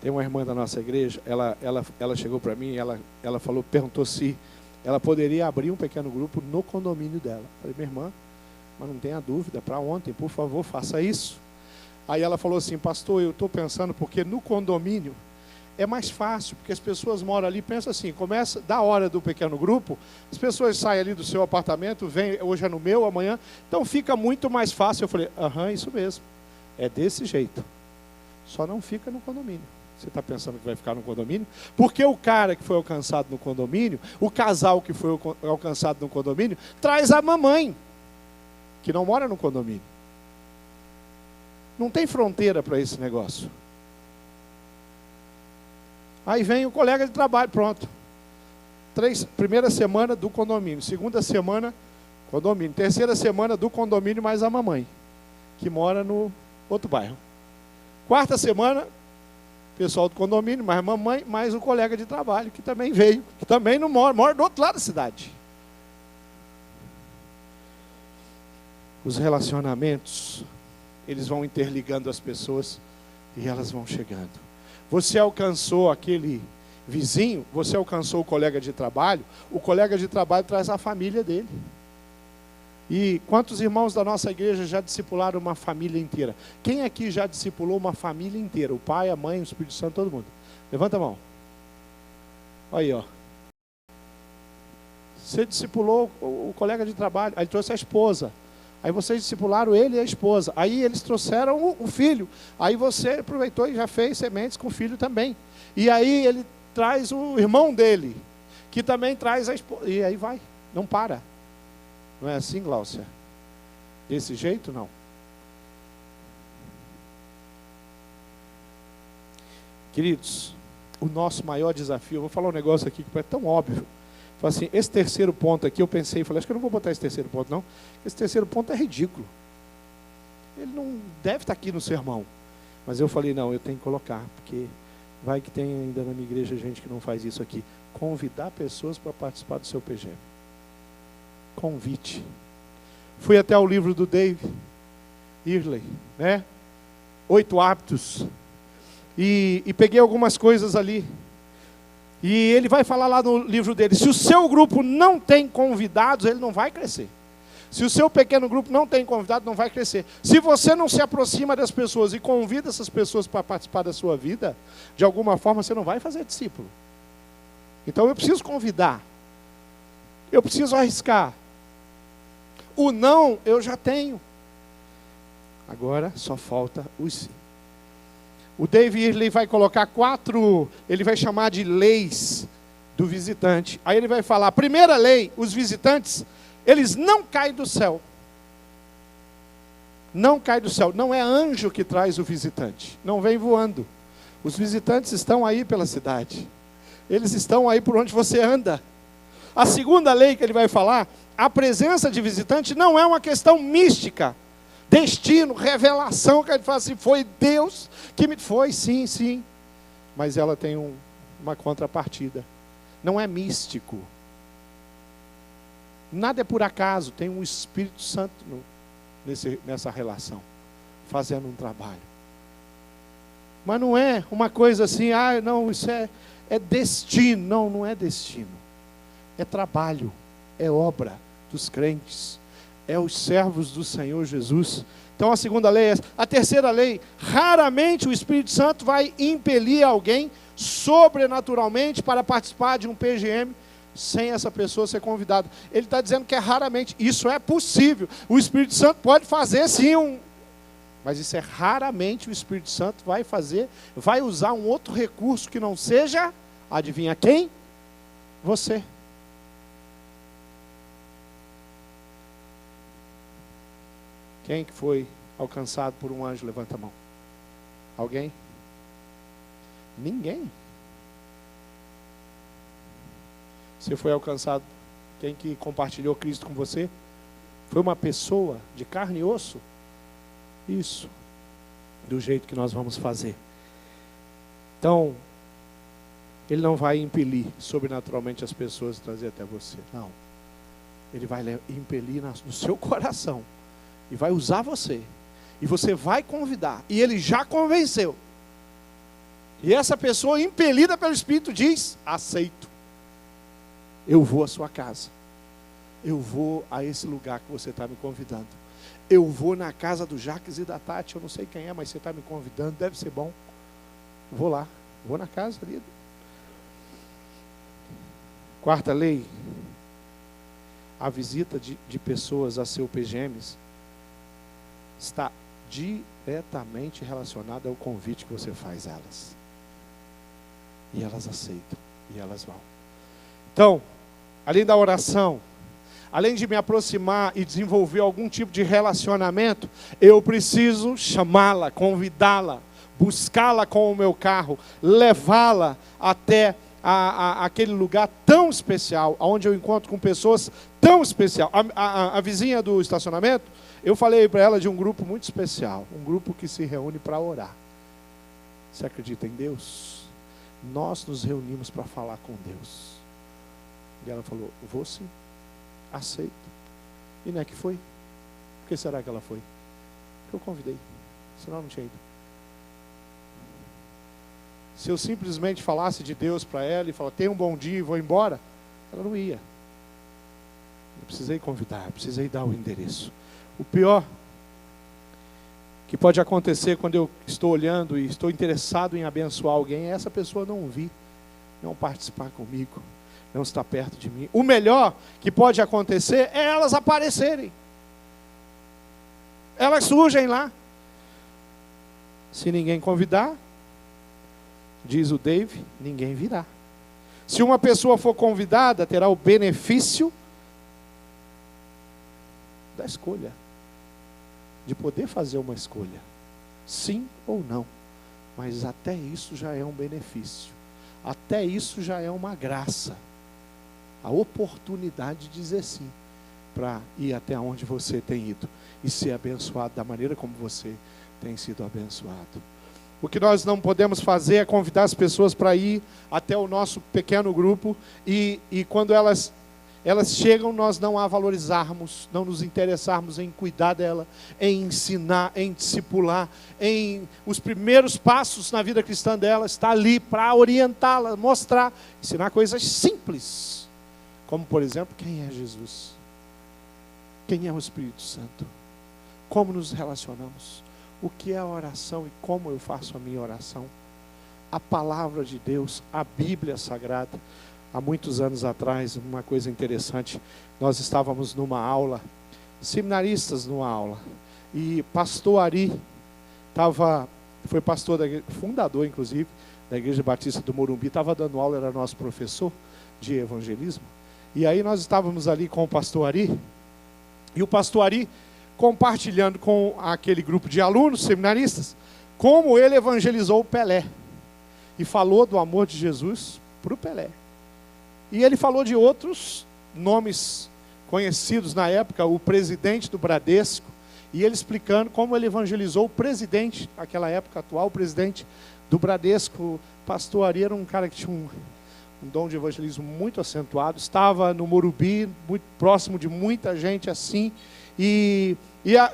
Tem uma irmã da nossa igreja, ela chegou para mim, ela falou, perguntou se ela poderia abrir um pequeno grupo no condomínio dela. Eu falei, minha irmã, mas não tenha dúvida, para ontem, por favor, faça isso. Aí ela falou assim, pastor, eu estou pensando, porque no condomínio é mais fácil, porque as pessoas moram ali, pensa assim, começa da hora do pequeno grupo, as pessoas saem ali do seu apartamento, vem, hoje é no meu, amanhã, então fica muito mais fácil. Eu falei, isso mesmo, é desse jeito, só não fica no condomínio. Você está pensando que vai ficar no condomínio? Porque o cara que foi alcançado no condomínio, o casal que foi alcançado no condomínio, traz a mamãe, que não mora no condomínio. Não tem fronteira para esse negócio. Aí vem o colega de trabalho, pronto. Primeira semana do condomínio, segunda semana, condomínio, terceira semana do condomínio mais a mamãe, que mora no outro bairro. Quarta semana, pessoal do condomínio, mais mamãe, mais o colega de trabalho, que também veio, que também não mora do outro lado da cidade. Os relacionamentos, eles vão interligando as pessoas e elas vão chegando. Você alcançou aquele vizinho, você alcançou o colega de trabalho, o colega de trabalho traz a família dele. E quantos irmãos da nossa igreja já discipularam uma família inteira? Quem aqui já discipulou uma família inteira? O pai, a mãe, o Espírito Santo, todo mundo. Levanta a mão. Aí, ó. Você discipulou o colega de trabalho, aí trouxe a esposa. Aí vocês discipularam ele e a esposa. Aí eles trouxeram o filho. Aí você aproveitou e já fez sementes com o filho também. E aí ele traz o irmão dele, que também traz a esposa. E aí vai, não para. Não é assim, Gláucia? Desse jeito, não. Queridos, o nosso maior desafio, eu vou falar um negócio aqui que é tão óbvio. Assim, esse terceiro ponto aqui, eu pensei, falei, acho que eu não vou botar esse terceiro ponto, não. Esse terceiro ponto é ridículo. Ele não deve estar aqui no sermão. Mas eu falei, não, eu tenho que colocar, porque vai que tem ainda na minha igreja gente que não faz isso aqui. Convidar pessoas para participar do seu PGM. Convite. Fui até o livro do Dave Earley, né? 8 hábitos. E peguei algumas coisas ali. E ele vai falar lá no livro dele, se o seu grupo não tem convidados, ele não vai crescer. Se o seu pequeno grupo não tem convidados, não vai crescer. Se você não se aproxima das pessoas e convida essas pessoas para participar da sua vida, de alguma forma você não vai fazer discípulo. Então eu preciso convidar. Eu preciso arriscar. O não eu já tenho. Agora só falta o sim. O Dave Earley vai colocar 4, ele vai chamar de leis do visitante. Aí ele vai falar, primeira lei, os visitantes, eles não caem do céu. Não caem do céu. Não é anjo que traz o visitante. Não vem voando. Os visitantes estão aí pela cidade. Eles estão aí por onde você anda. A segunda lei que ele vai falar, a presença de visitante não é uma questão mística. Destino, revelação, que ele fala assim, foi Deus que me... Foi, sim, sim. Mas ela tem uma contrapartida. Não é místico. Nada é por acaso, tem um Espírito Santo nessa relação, fazendo um trabalho. Mas não é uma coisa assim, não, isso é destino. Não, não é destino. É trabalho, é obra dos crentes. É os servos do Senhor Jesus. Então a segunda lei é essa. A terceira lei, raramente o Espírito Santo vai impelir alguém sobrenaturalmente para participar de um PGM sem essa pessoa ser convidada. Ele está dizendo que é raramente. Isso é possível. O Espírito Santo pode fazer sim mas isso é raramente o Espírito Santo vai fazer, vai usar um outro recurso que não seja, adivinha quem? Você. Quem que foi alcançado por um anjo? Levanta a mão. Alguém? Ninguém. Você foi alcançado. Quem que compartilhou Cristo com você? Foi uma pessoa de carne e osso? Isso, do jeito que nós vamos fazer. Então, Ele não vai impelir sobrenaturalmente as pessoas a trazer até você, não. Ele vai impelir no seu coração, e vai usar você, e você vai convidar, e Ele já convenceu. E essa pessoa impelida pelo Espírito diz: aceito. Eu vou à sua casa. Eu vou a esse lugar que você está me convidando. Eu vou na casa do Jacques e da Tati. Eu não sei quem é, mas você está me convidando. Deve ser bom. Vou lá. Vou na casa ali. Quarta lei. A visita de pessoas a seu PGMs está diretamente relacionada ao convite que você faz a elas. E elas aceitam. E elas vão. Então, além da oração, além de me aproximar e desenvolver algum tipo de relacionamento, eu preciso chamá-la, convidá-la, buscá-la com o meu carro, levá-la até aquele lugar tão especial, onde eu encontro com pessoas tão especiais. A vizinha do estacionamento, eu falei para ela de um grupo muito especial, um grupo que se reúne para orar. Você acredita em Deus? Nós nos reunimos para falar com Deus. E ela falou: vou sim, aceito. E não é que foi? Por que será que ela foi? Porque eu convidei, senão não tinha ido. Se eu simplesmente falasse de Deus para ela e falasse: tenha um bom dia e vou embora, ela não ia. Eu precisei convidar, precisei dar o endereço. O pior que pode acontecer quando eu estou olhando e estou interessado em abençoar alguém é essa pessoa não vir, não participar comigo, não estar perto de mim. O melhor que pode acontecer é elas aparecerem. Elas surgem lá. Se ninguém convidar, diz o Dave, ninguém virá. Se uma pessoa for convidada, terá o benefício da escolha. De poder fazer uma escolha. Sim ou não. Mas até isso já é um benefício. Até isso já é uma graça. A oportunidade de dizer sim, para ir até onde você tem ido e ser abençoado da maneira como você tem sido abençoado. O que nós não podemos fazer é convidar as pessoas para ir até o nosso pequeno grupo e quando elas chegam, nós não a valorizarmos, não nos interessarmos em cuidar dela, em ensinar, em discipular, em os primeiros passos na vida cristã dela, está ali para orientá-la, mostrar, ensinar coisas simples. Como, por exemplo, quem é Jesus? Quem é o Espírito Santo? Como nos relacionamos? O que é a oração e como eu faço a minha oração? A palavra de Deus, a Bíblia Sagrada. Há muitos anos atrás, uma coisa interessante, nós estávamos numa aula, seminaristas numa aula, e pastor Ari foi pastor da igreja, fundador inclusive, da Igreja Batista do Morumbi, estava dando aula, era nosso professor de evangelismo. E aí nós estávamos ali com o pastor Ari, e o pastor Ari compartilhando com aquele grupo de alunos seminaristas, como ele evangelizou o Pelé, e falou do amor de Jesus para o Pelé. E ele falou de outros nomes conhecidos na época, o presidente do Bradesco, e ele explicando como ele evangelizou o presidente, naquela época atual, o presidente do Bradesco. O pastor Ari era um cara que tinha um dom de evangelismo muito acentuado, estava no Morumbi, muito próximo de muita gente assim, e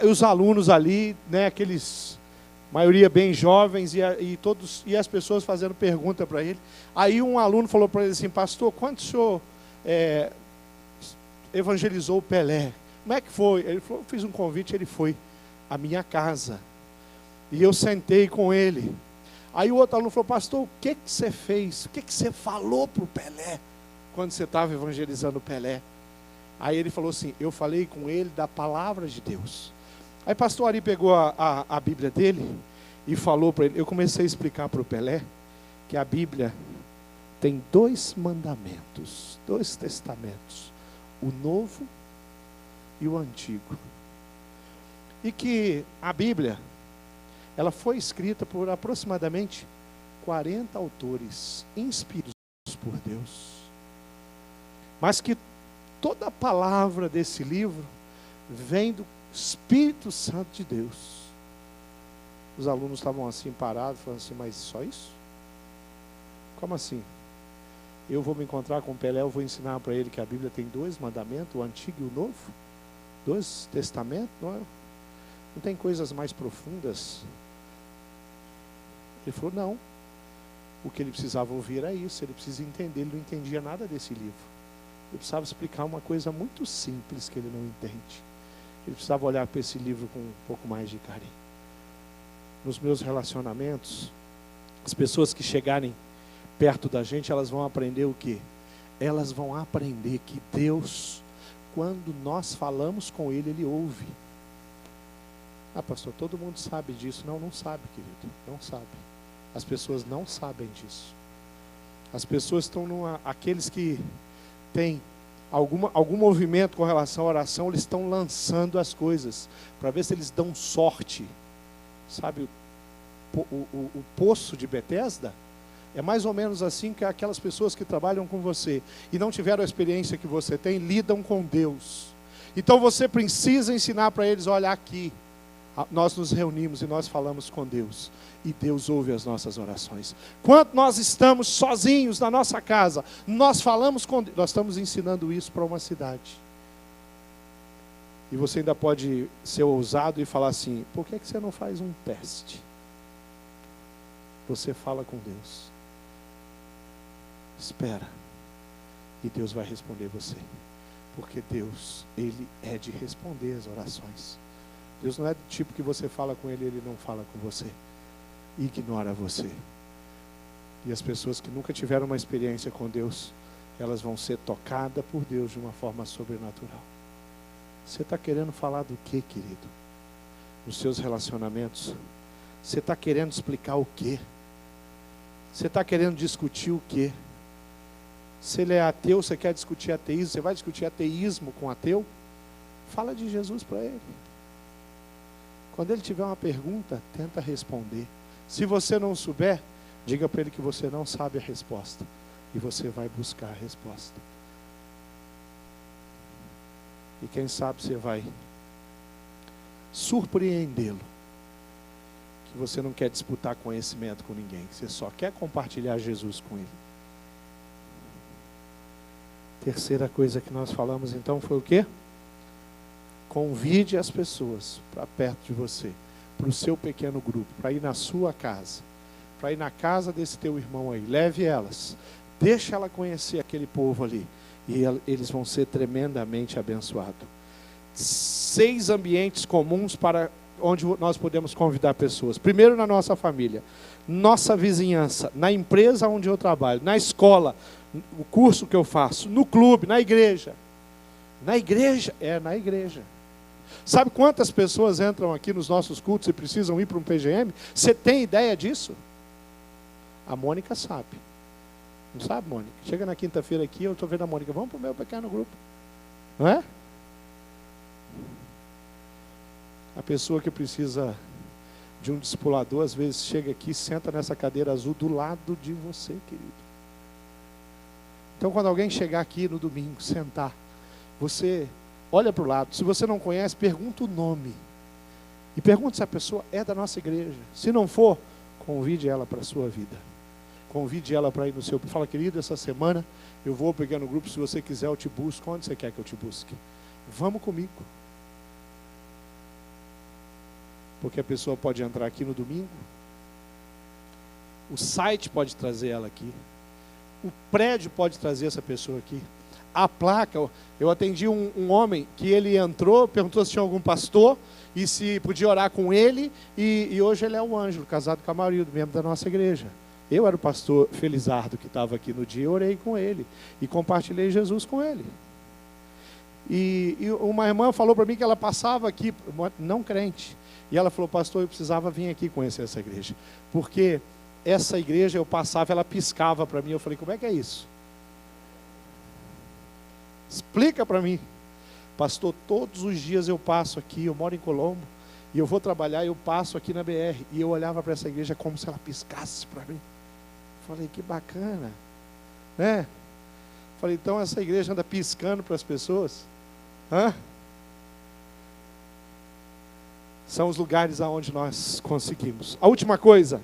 os alunos ali, né, aqueles, maioria bem jovens, e as pessoas fazendo pergunta para ele. Aí um aluno falou para ele assim: pastor, quando o senhor evangelizou o Pelé? Como é que foi? Ele falou: eu fiz um convite, ele foi à minha casa, e eu sentei com ele. Aí o outro aluno falou: pastor, o que você fez? O que você falou para o Pelé, quando você estava evangelizando o Pelé? Aí ele falou assim: eu falei com ele da palavra de Deus. Aí pastor Ari pegou a Bíblia dele e falou para ele, eu comecei a explicar para o Pelé, que a Bíblia tem 2 mandamentos, 2 testamentos, o Novo e o Antigo. E que a Bíblia, ela foi escrita por aproximadamente 40 autores, inspirados por Deus. Mas que toda a palavra desse livro vem do Espírito Santo de Deus. Os alunos estavam assim parados, falando assim, mas só isso? Como assim? Eu vou me encontrar com o Pelé, eu vou ensinar para ele que a Bíblia tem 2 mandamentos, o Antigo e o Novo? 2 testamentos? Não tem coisas mais profundas? Ele falou, não. O que ele precisava ouvir era isso, ele precisa entender, ele não entendia nada desse livro. Eu precisava explicar uma coisa muito simples que ele não entende. Ele precisava olhar para esse livro com um pouco mais de carinho. Nos meus relacionamentos, as pessoas que chegarem perto da gente, elas vão aprender o quê? Elas vão aprender que Deus, quando nós falamos com Ele, Ele ouve. Ah, pastor, todo mundo sabe disso. Não, não sabe, querido, não sabe. As pessoas não sabem disso. As pessoas estão aqueles que têm algum movimento com relação à oração, eles estão lançando as coisas, para ver se eles dão sorte. Sabe, o poço de Betesda? É mais ou menos assim que aquelas pessoas que trabalham com você e não tiveram a experiência que você tem, lidam com Deus. Então você precisa ensinar para eles, olha aqui, nós nos reunimos e nós falamos com Deus. E Deus ouve as nossas orações. Quando nós estamos sozinhos na nossa casa, nós falamos com Deus. Nós estamos ensinando isso para uma cidade. E você ainda pode ser ousado e falar assim, por que você não faz um teste? Você fala com Deus. Espera. E Deus vai responder você. Porque Deus, Ele é de responder as orações. Deus não é do tipo que você fala com Ele, Ele não fala com você. Ignora você. E as pessoas que nunca tiveram uma experiência com Deus, elas vão ser tocadas por Deus de uma forma sobrenatural. Você está querendo falar do que, querido? Nos seus relacionamentos? Você está querendo explicar o quê? Você está querendo discutir o quê? Se ele é ateu, você quer discutir ateísmo, você vai discutir ateísmo com ateu? Fala de Jesus para ele. Quando ele tiver uma pergunta, tenta responder. Se você não souber, diga para ele que você não sabe a resposta. E você vai buscar a resposta. E quem sabe você vai surpreendê-lo. Que você não quer disputar conhecimento com ninguém. Você só quer compartilhar Jesus com ele. Terceira coisa que nós falamos então foi o quê? Convide as pessoas para perto de você, para o seu pequeno grupo, para ir na sua casa, para ir na casa desse teu irmão aí. Leve elas, deixa ela conhecer aquele povo ali, e eles vão ser tremendamente abençoados. 6 ambientes comuns para onde nós podemos convidar pessoas. Primeiro, na nossa família, nossa vizinhança, na empresa onde eu trabalho, na escola, o curso que eu faço, no clube, na igreja. Na igreja? Na igreja. Sabe quantas pessoas entram aqui nos nossos cultos e precisam ir para um PGM? Você tem ideia disso? A Mônica sabe. Não sabe, Mônica? Chega na quinta-feira aqui, eu estou vendo a Mônica, vamos para o meu pequeno grupo. Não é? A pessoa que precisa de um discipulador, às vezes chega aqui, senta nessa cadeira azul do lado de você, querido. Então, quando alguém chegar aqui no domingo, sentar, você olha para o lado. Se você não conhece, pergunta o nome. E pergunta se a pessoa é da nossa igreja. Se não for, convide ela para a sua vida. Convide ela para ir no seu... Fala, querido, essa semana eu vou pegar no grupo, se você quiser eu te busco. Onde você quer que eu te busque? Vamos comigo. Porque a pessoa pode entrar aqui no domingo. O site pode trazer ela aqui. O prédio pode trazer essa pessoa aqui. A placa, eu atendi um homem que ele entrou, perguntou se tinha algum pastor e se podia orar com ele, e hoje ele é o Ângelo, casado com a Marildo, membro da nossa igreja. Eu era o pastor Felizardo que estava aqui no dia, eu orei com ele e compartilhei Jesus com ele. E uma irmã falou para mim que ela passava aqui, não crente, e ela falou, pastor, eu precisava vir aqui conhecer essa igreja, porque essa igreja eu passava, ela piscava para mim. Eu falei, como é que é isso? Explica para mim. Pastor, todos os dias eu passo aqui, eu moro em Colombo, e eu vou trabalhar, eu passo aqui na BR, e eu olhava para essa igreja como se ela piscasse para mim. Falei, que bacana, né? Falei, então essa igreja anda piscando para as pessoas? Hã? são os lugares aonde nós conseguimos. A última coisa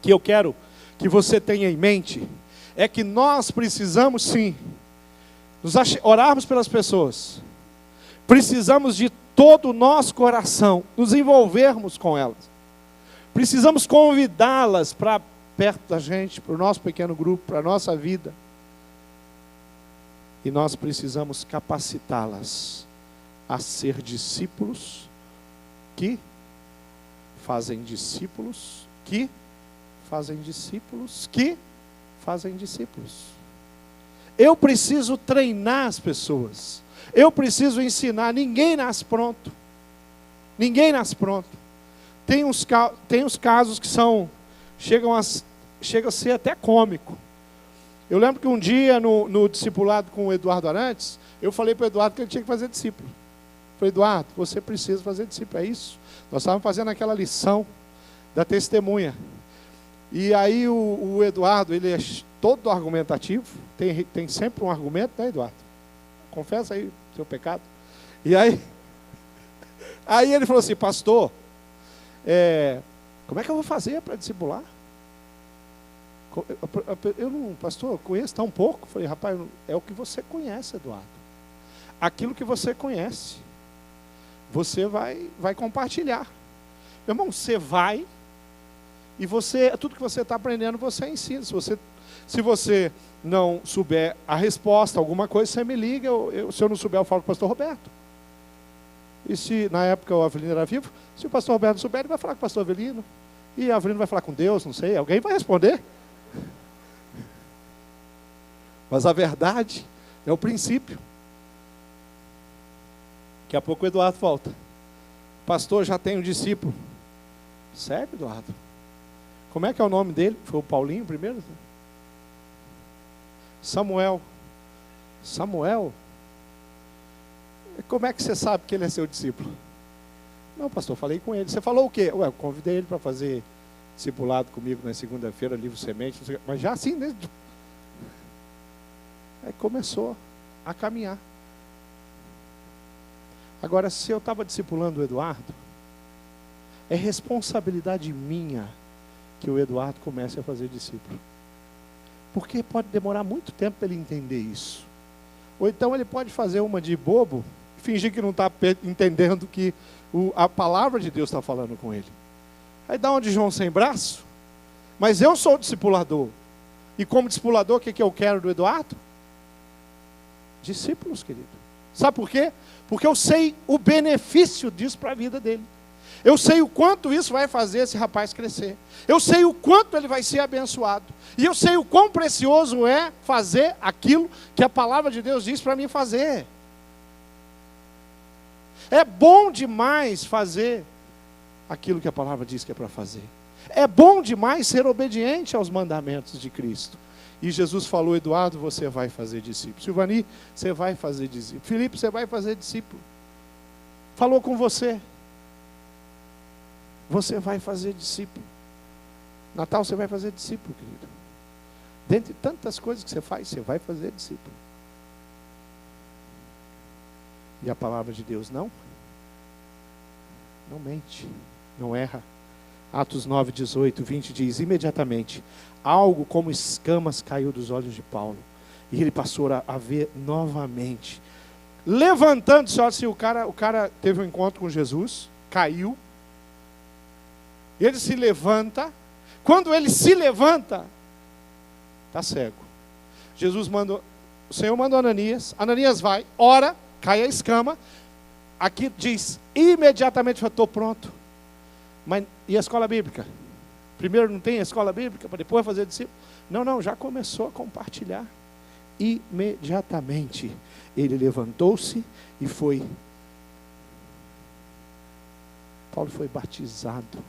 que eu quero que você tenha em mente é que nós precisamos sim orarmos pelas pessoas. Precisamos de todo o nosso coração nos envolvermos com elas. Precisamos convidá-las para perto da gente, para o nosso pequeno grupo, para a nossa vida. E nós precisamos capacitá-las a ser discípulos que fazem discípulos, que fazem discípulos, que fazem discípulos. Eu preciso treinar as pessoas. Eu preciso ensinar. Ninguém nasce pronto. Ninguém nasce pronto. Tem uns casos que chegam a ser até cômico. Eu lembro que um dia no discipulado com o Eduardo Arantes, eu falei para o Eduardo que ele tinha que fazer discípulo. Eu falei, Eduardo, você precisa fazer discípulo, é isso. Nós estávamos fazendo aquela lição da testemunha. E aí o Eduardo, ele é todo argumentativo, tem sempre um argumento, né, Eduardo? Confessa aí o seu pecado. E aí ele falou assim, pastor, como é que eu vou fazer para discipular? Pastor, eu conheço tão pouco. Eu falei, rapaz, é o que você conhece, Eduardo. Aquilo que você conhece, você vai compartilhar. Meu irmão, você vai e tudo que você está aprendendo, você ensina. Se você não souber a resposta, alguma coisa, você me liga. Se eu não souber, eu falo com o pastor Roberto. E se na época o Avelino era vivo, se o pastor Roberto souber, ele vai falar com o pastor Avelino. E o Avelino vai falar com Deus, não sei, alguém vai responder. Mas a verdade é o princípio. Daqui a pouco o Eduardo volta. Pastor, já tem um discípulo. Sério, Eduardo? Como é que é o nome dele? Foi o Paulinho primeiro? Samuel. Como é que você sabe que ele é seu discípulo? Não, pastor, falei com ele. Você falou o quê? Eu convidei ele para fazer discipulado comigo na segunda-feira, livro semente. Mas já assim, né? Aí começou a caminhar. Agora, se eu estava discipulando o Eduardo, é responsabilidade minha que o Eduardo comece a fazer discípulo. Porque pode demorar muito tempo para ele entender isso. Ou então ele pode fazer uma de bobo, fingir que não está entendendo que a palavra de Deus está falando com ele. Aí dá um de João sem braço. Mas eu sou o discipulador. E como discipulador, o que eu quero do Eduardo? Discípulos, querido. Sabe por quê? Porque eu sei o benefício disso para a vida dele. Eu sei o quanto isso vai fazer esse rapaz crescer. Eu sei o quanto ele vai ser abençoado. E eu sei o quão precioso é fazer aquilo que a palavra de Deus diz para mim fazer. É bom demais fazer aquilo que a palavra diz que é para fazer. É bom demais ser obediente aos mandamentos de Cristo. E Jesus falou, Eduardo, você vai fazer discípulo. Silvani, você vai fazer discípulo. Felipe, você vai fazer discípulo. Falou com você. Você vai fazer discípulo. Natal, você vai fazer discípulo, querido. Dentre tantas coisas que você faz, você vai fazer discípulo. E a palavra de Deus não mente, não erra. Atos 9, 18, 20 diz, imediatamente, algo como escamas caiu dos olhos de Paulo. E ele passou a ver novamente. Levantando-se, olha, assim, o cara teve um encontro com Jesus, caiu. Ele se levanta. Quando ele se levanta, está cego. O Senhor mandou Ananias. Ananias vai, ora, cai a escama. Aqui diz, imediatamente eu estou pronto. Mas e a escola bíblica? Primeiro não tem a escola bíblica, para depois fazer discípulo? Não, já começou a compartilhar. Imediatamente ele levantou-se e foi. Paulo foi batizado.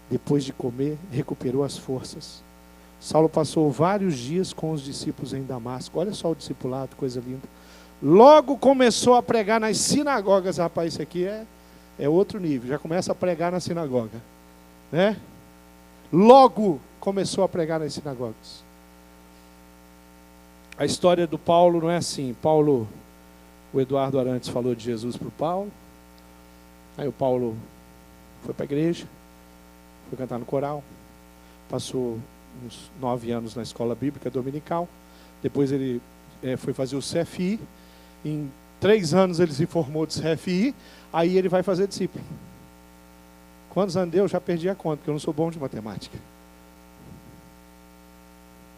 Depois de comer, recuperou as forças. Saulo passou vários dias com os discípulos em Damasco. Olha só o discipulado, coisa linda. Logo começou a pregar nas sinagogas. Rapaz, isso aqui é outro nível. Já começa a pregar na sinagoga, né? Logo começou a pregar nas sinagogas. A história do Paulo não é assim. O Eduardo Arantes falou de Jesus para o Paulo. Aí o Paulo foi para a igreja, foi cantar no coral, passou uns 9 anos na escola bíblica dominical, depois ele foi fazer o CFI, em 3 anos ele se formou de CFI, aí ele vai fazer discípulo. Quantos anos deu? Eu já perdi a conta, porque eu não sou bom de matemática.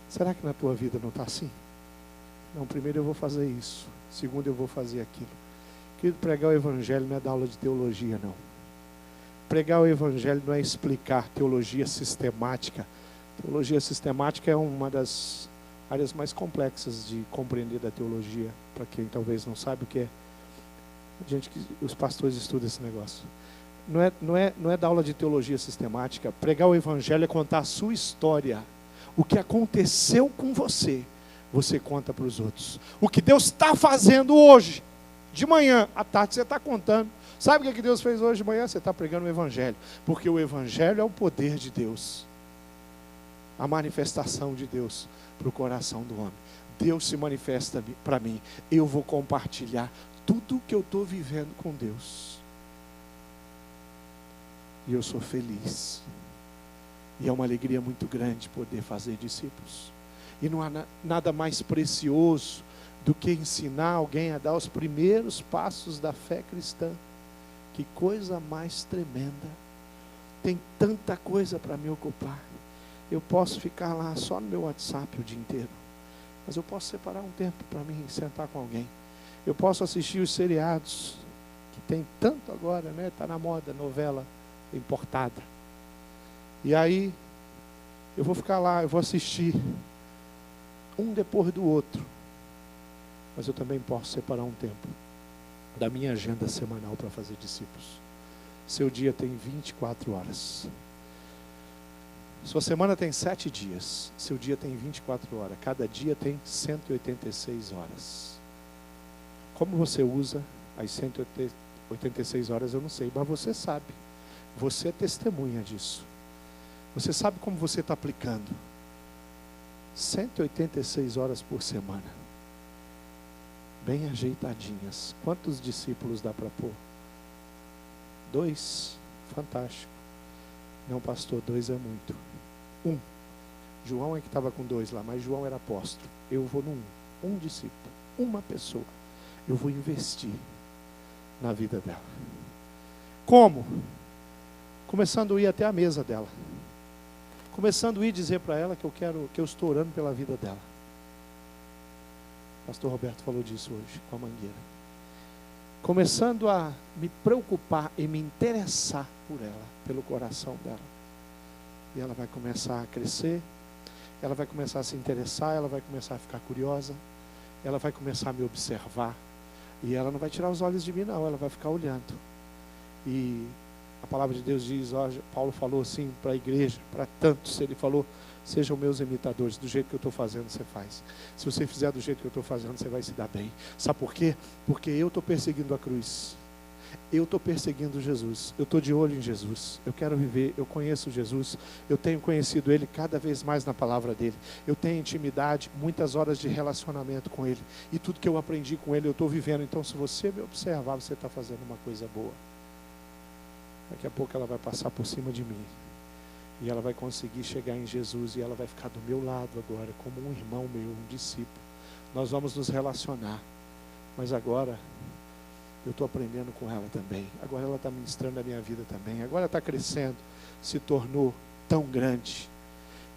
Será que na tua vida não está assim? Não, primeiro eu vou fazer isso, segundo eu vou fazer aquilo. Querido, pregar o evangelho não é dar aula de teologia, não. Pregar o evangelho não é explicar teologia sistemática. Teologia sistemática é uma das áreas mais complexas de compreender da teologia, para quem talvez não sabe o que é. Os pastores estudam esse negócio. Não é dar aula de teologia sistemática. Pregar o evangelho é contar a sua história. O que aconteceu com você, você conta para os outros. O que Deus está fazendo hoje, de manhã, à tarde, você está contando. Sabe o que Deus fez hoje de manhã? Você está pregando o evangelho. Porque o evangelho é o poder de Deus. A manifestação de Deus para o coração do homem. Deus se manifesta para mim. Eu vou compartilhar tudo o que eu estou vivendo com Deus. E eu sou feliz. E é uma alegria muito grande poder fazer discípulos. E não há nada mais precioso do que ensinar alguém a dar os primeiros passos da fé cristã. Que coisa mais tremenda. Tem tanta coisa para me ocupar. Eu posso ficar lá só no meu WhatsApp o dia inteiro. Mas eu posso separar um tempo para mim sentar com alguém. Eu posso assistir os seriados, que tem tanto agora, né? Está na moda, novela importada. E aí, eu vou ficar lá, eu vou assistir um depois do outro. Mas eu também posso separar um tempo da minha agenda semanal para fazer discípulos. Seu dia tem 24 horas. Sua semana tem 7 dias. Seu dia tem 24 horas. Cada dia tem 186 horas. Como você usa as 186 horas, eu não sei, mas você sabe. Você é testemunha disso. Você sabe como você está aplicando. 186 horas por semana. Bem ajeitadinhas. Quantos discípulos dá para pôr? 2. Fantástico. Não, pastor, 2 é muito. 1. João é que estava com 2 lá, mas João era apóstolo. Eu vou no 1. Um discípulo. Uma pessoa. Eu vou investir na vida dela. Como? Começando a ir até a mesa dela. Começando a ir dizer para ela que eu estou orando pela vida dela. O pastor Roberto falou disso hoje com a mangueira. Começando a me preocupar e me interessar por ela, pelo coração dela. E ela vai começar a crescer, ela vai começar a se interessar, ela vai começar a ficar curiosa, ela vai começar a me observar. E ela não vai tirar os olhos de mim, não, ela vai ficar olhando. E a palavra de Deus diz, Paulo falou assim para a igreja, para tantos, ele falou, sejam meus imitadores, do jeito que eu estou fazendo, você faz. Se você fizer do jeito que eu estou fazendo, você vai se dar bem. Sabe por quê? Porque eu estou perseguindo a cruz. Eu estou perseguindo Jesus. Eu estou de olho em Jesus. Eu quero viver, eu conheço Jesus. Eu tenho conhecido Ele cada vez mais na palavra dEle. Eu tenho intimidade, muitas horas de relacionamento com Ele. E tudo que eu aprendi com Ele, eu estou vivendo. Então, se você me observar, você está fazendo uma coisa boa. Daqui a pouco ela vai passar por cima de mim. E ela vai conseguir chegar em Jesus. E ela vai ficar do meu lado agora, como um irmão meu, um discípulo. Nós vamos nos relacionar. Mas agora, eu estou aprendendo com ela também. Agora ela está ministrando a minha vida também. Agora ela está crescendo. Se tornou tão grande.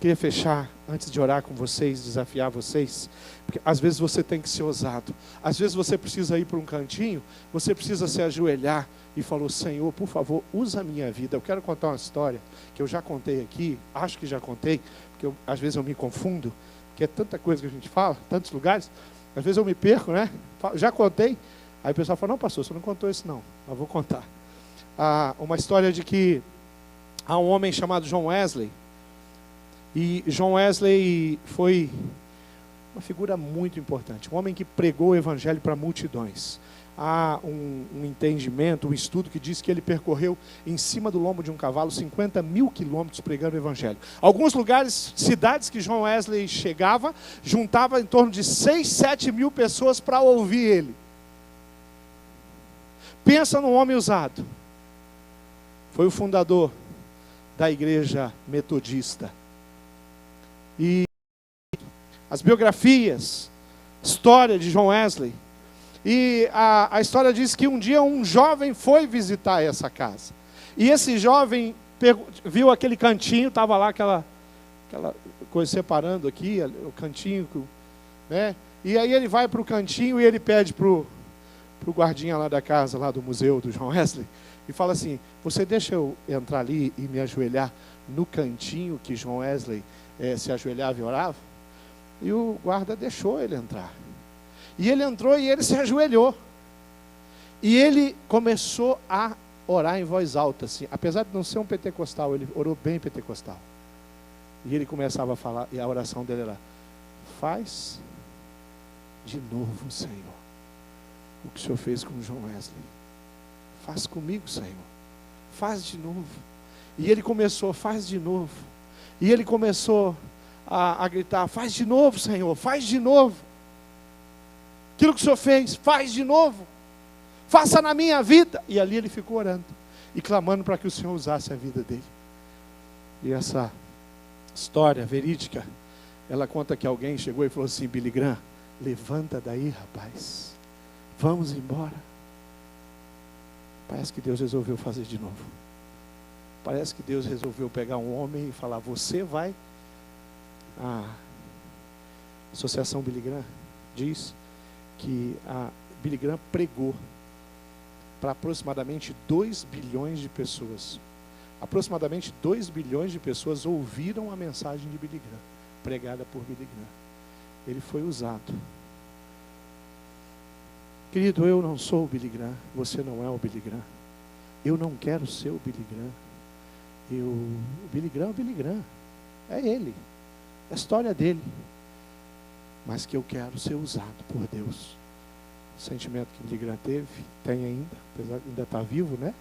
Queria fechar, antes de orar com vocês, desafiar vocês. Porque às vezes você tem que ser ousado. Às vezes você precisa ir para um cantinho. Você precisa se ajoelhar. E falou, Senhor, por favor, usa a minha vida. Eu quero contar uma história que eu já contei aqui, acho que já contei, porque às vezes eu me confundo, porque é tanta coisa que a gente fala, tantos lugares, às vezes eu me perco, né? Já contei. Aí o pessoal fala, não, pastor, você não contou isso não, mas vou contar. Uma história de que há um homem chamado John Wesley, e John Wesley foi uma figura muito importante, um homem que pregou o evangelho para multidões. Há um entendimento, um estudo que diz que ele percorreu em cima do lombo de um cavalo 50 mil quilômetros pregando o evangelho. Alguns lugares, cidades que John Wesley chegava, juntava em torno de 6, 7 mil pessoas para ouvir ele. Pensa num homem usado. foi o fundador da igreja metodista. E as biografias, história de John Wesley, e a história diz que um dia um jovem foi visitar essa casa. E esse jovem viu aquele cantinho, estava lá aquela coisa separando aqui, o cantinho, né? E aí ele vai para o cantinho e ele pede para o guardinha lá da casa, lá do museu do John Wesley, e fala assim: você deixa eu entrar ali e me ajoelhar no cantinho que John Wesley se ajoelhava e orava? E o guarda deixou ele entrar. E ele entrou e ele se ajoelhou. E ele começou a orar em voz alta, assim. Apesar de não ser um pentecostal, ele orou bem pentecostal. E ele começava a falar, e a oração dele era: faz de novo, Senhor, o que o Senhor fez com John Wesley. Faz comigo, Senhor. Faz de novo. E ele começou: faz de novo. E ele começou a gritar: faz de novo, Senhor, faz de novo. Aquilo que o Senhor fez, faz de novo. Faça na minha vida. E ali ele ficou orando e clamando para que o Senhor usasse a vida dele. E essa história verídica, ela conta que alguém chegou e falou assim: Billy Graham, levanta daí, rapaz, vamos embora. Parece que Deus resolveu fazer de novo. Parece que Deus resolveu pegar um homem e falar: você vai. A Associação Billy Graham diz que a Billy Graham pregou para aproximadamente 2 bilhões de pessoas. Aproximadamente 2 bilhões de pessoas ouviram a mensagem de Billy Graham, pregada por Billy Graham. Ele foi usado. Querido, eu não sou o Billy Graham, você não é o Billy Graham. Eu não quero ser o Billy Graham. O Billy Graham é o Billy Graham. É ele. É a história dele. Mas que eu quero ser usado por Deus. O sentimento que Billy Graham teve, tem ainda, apesar de ainda estar vivo, né?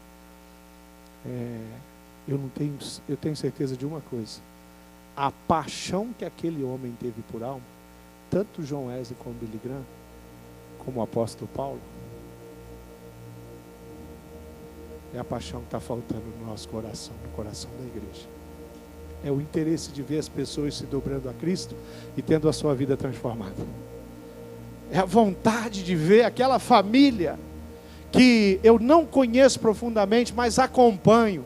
Eu tenho certeza de uma coisa: a paixão que aquele homem teve por alma, tanto John Wesley como Billy Graham, como o apóstolo Paulo, é a paixão que está faltando no nosso coração, no coração da igreja. É o interesse de ver as pessoas se dobrando a Cristo e tendo a sua vida transformada. É a vontade de ver aquela família que eu não conheço profundamente, mas acompanho.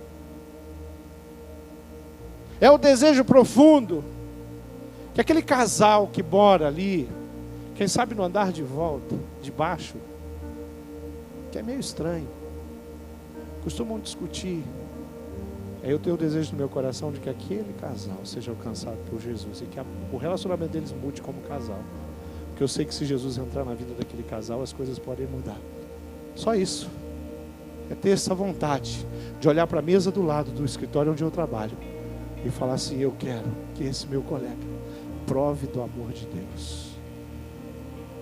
É o desejo profundo que aquele casal que mora ali, quem sabe no andar de volta, de baixo, que é meio estranho, costumam discutir. Eu tenho o desejo no meu coração de que aquele casal seja alcançado por Jesus e que o relacionamento deles mude como casal. Porque eu sei que se Jesus entrar na vida daquele casal, as coisas podem mudar. Só isso. É ter essa vontade de olhar para a mesa do lado do escritório onde eu trabalho e falar assim: eu quero que esse meu colega prove do amor de Deus.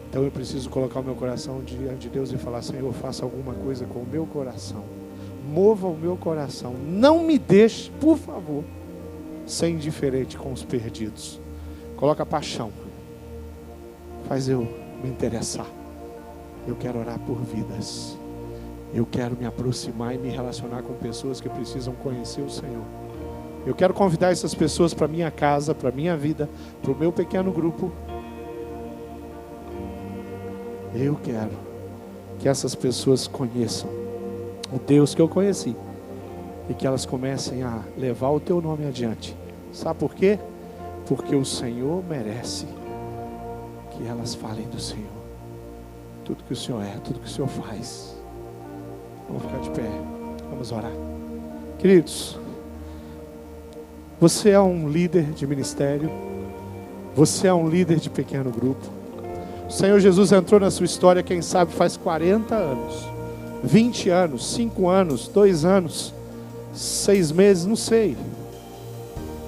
Então eu preciso colocar o meu coração diante de Deus e falar: Senhor, faça alguma coisa com o meu coração. Mova o meu coração. Não me deixe, por favor, ser indiferente com os perdidos. Coloca paixão. Faz eu me interessar. Eu quero orar por vidas. Eu quero me aproximar e me relacionar com pessoas que precisam conhecer o Senhor. Eu quero convidar essas pessoas para minha casa, para minha vida, para o meu pequeno grupo. Eu quero que essas pessoas conheçam o Deus que eu conheci e que elas comecem a levar o teu nome adiante. Sabe por quê? Porque o Senhor merece que elas falem do Senhor. Tudo que o Senhor é, tudo que o Senhor faz. Vamos ficar de pé, vamos orar. Queridos, você é um líder de ministério, você é um líder de pequeno grupo. O Senhor Jesus entrou na sua história, quem sabe faz 40 anos, 20 anos, 5 anos, 2 anos, 6 meses, não sei.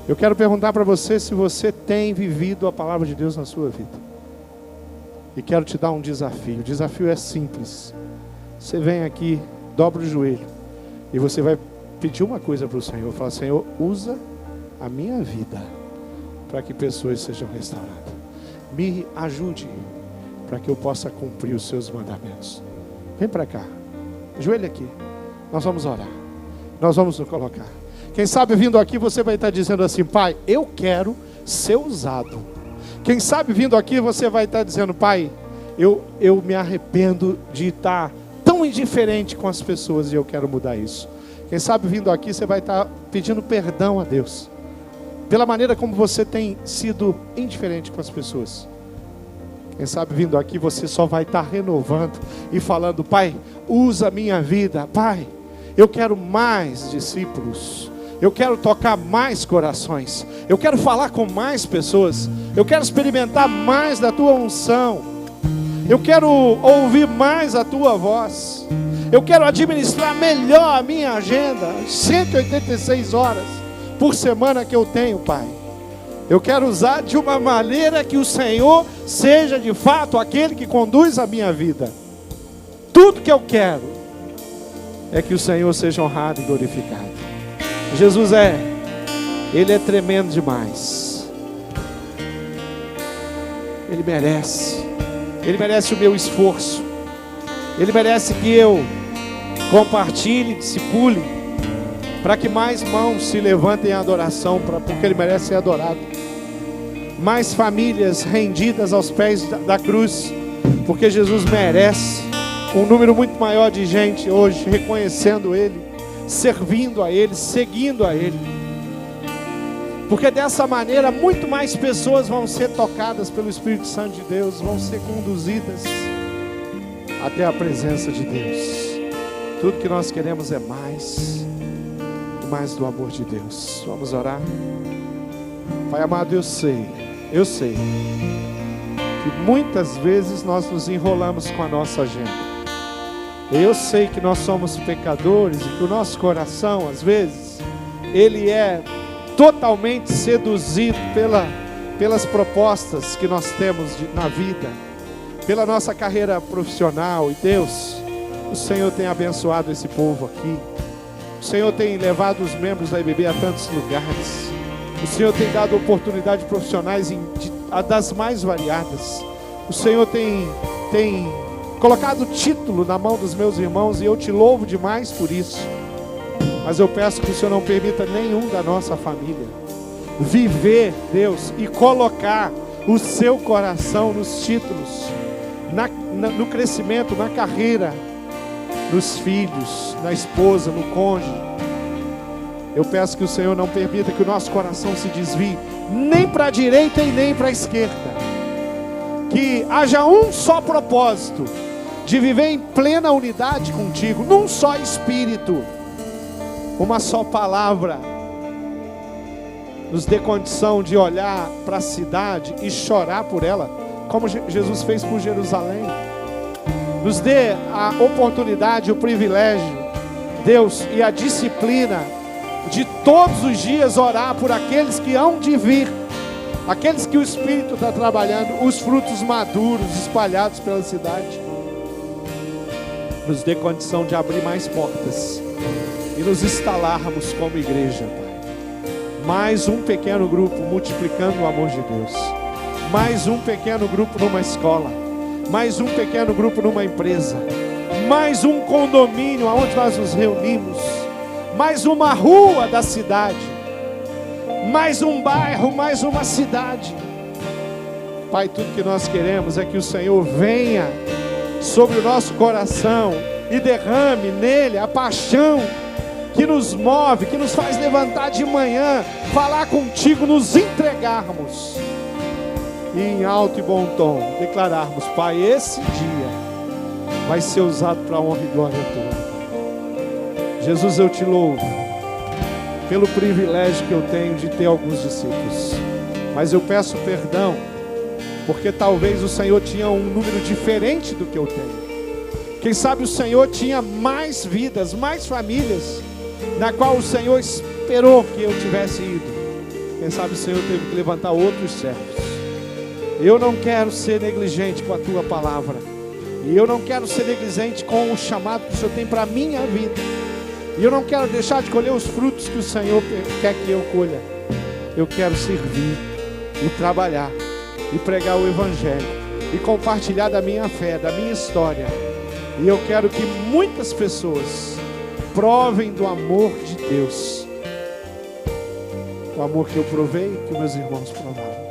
Eu quero perguntar para você se você tem vivido a palavra de Deus na sua vida. E quero te dar um desafio. O desafio é simples. Você vem aqui, dobra o joelho e você vai pedir uma coisa para o Senhor. Fala: Senhor, usa a minha vida para que pessoas sejam restauradas. Me ajude para que eu possa cumprir os seus mandamentos. Vem para cá. Ajoelha aqui. Nós vamos orar. Nós vamos nos colocar. Quem sabe vindo aqui você vai estar dizendo assim: Pai, eu quero ser usado. Quem sabe vindo aqui você vai estar dizendo: Pai, eu me arrependo de estar tão indiferente com as pessoas e eu quero mudar isso. Quem sabe vindo aqui você vai estar pedindo perdão a Deus pela maneira como você tem sido indiferente com as pessoas. Quem sabe vindo aqui você só vai estar renovando e falando: Pai, usa a minha vida. Pai, eu quero mais discípulos. Eu quero tocar mais corações. Eu quero falar com mais pessoas. Eu quero experimentar mais da tua unção. Eu quero ouvir mais a tua voz. Eu quero administrar melhor a minha agenda. 186 horas por semana que eu tenho, Pai. Eu quero usar de uma maneira que o Senhor seja de fato aquele que conduz a minha vida. Tudo que eu quero é que o Senhor seja honrado e glorificado. Jesus Ele é tremendo demais. Ele merece o meu esforço. Ele merece que eu compartilhe, discipule, para que mais mãos se levantem em adoração, porque Ele merece ser adorado. Mais famílias rendidas aos pés da cruz, porque Jesus merece. Um número muito maior de gente hoje reconhecendo Ele, servindo a Ele, seguindo a Ele. Porque dessa maneira muito mais pessoas vão ser tocadas pelo Espírito Santo de Deus, vão ser conduzidas até a presença de Deus. Tudo que nós queremos é mais do amor de Deus. Vamos orar. Pai amado, eu sei que muitas vezes nós nos enrolamos com a nossa agenda. Eu sei que nós somos pecadores e que o nosso coração, às vezes, ele é totalmente seduzido pelas propostas que nós temos na vida, pela nossa carreira profissional. E Deus, o Senhor tem abençoado esse povo aqui. O Senhor tem levado os membros da IBB a tantos lugares. O Senhor tem dado oportunidades profissionais das mais variadas. O Senhor tem colocado título na mão dos meus irmãos e eu te louvo demais por isso. Mas eu peço que o Senhor não permita nenhum da nossa família viver, Deus, e colocar o seu coração nos títulos, no crescimento, na carreira, nos filhos, na esposa, no cônjuge. Eu peço que o Senhor não permita que o nosso coração se desvie nem para a direita e nem para a esquerda. Que haja um só propósito, de viver em plena unidade contigo, num só espírito, uma só palavra. Nos dê condição de olhar para a cidade e chorar por ela, como Jesus fez por Jerusalém. Nos dê a oportunidade, o privilégio, Deus, e a disciplina de todos os dias orar por aqueles que hão de vir, aqueles que o Espírito está trabalhando, os frutos maduros espalhados pela cidade. Nos dê condição de abrir mais portas e nos instalarmos como igreja, Pai. Mais um pequeno grupo multiplicando o amor de Deus. Mais um pequeno grupo numa escola. Mais um pequeno grupo numa empresa. Mais um condomínio onde nós nos reunimos. Mais uma rua da cidade. Mais um bairro, mais uma cidade. Pai, tudo que nós queremos é que o Senhor venha sobre o nosso coração e derrame nele a paixão que nos move, que nos faz levantar de manhã, falar contigo, nos entregarmos e em alto e bom tom declararmos: Pai, esse dia vai ser usado para a honra e glória tua. Jesus, eu te louvo pelo privilégio que eu tenho de ter alguns discípulos, mas eu peço perdão porque talvez o Senhor tinha um número diferente do que eu tenho. Quem sabe o Senhor tinha mais vidas, mais famílias, na qual o Senhor esperou que eu tivesse ido. Quem sabe o Senhor teve que levantar outros servos. Eu não quero ser negligente com a tua palavra, e eu não quero ser negligente com o chamado que o Senhor tem para a minha vida, e eu não quero deixar de colher os frutos que o Senhor quer que eu colha. Eu quero servir e trabalhar e pregar o Evangelho e compartilhar da minha fé, da minha história. E eu quero que muitas pessoas Provem do amor de Deus. O amor que eu provei, que meus irmãos provaram.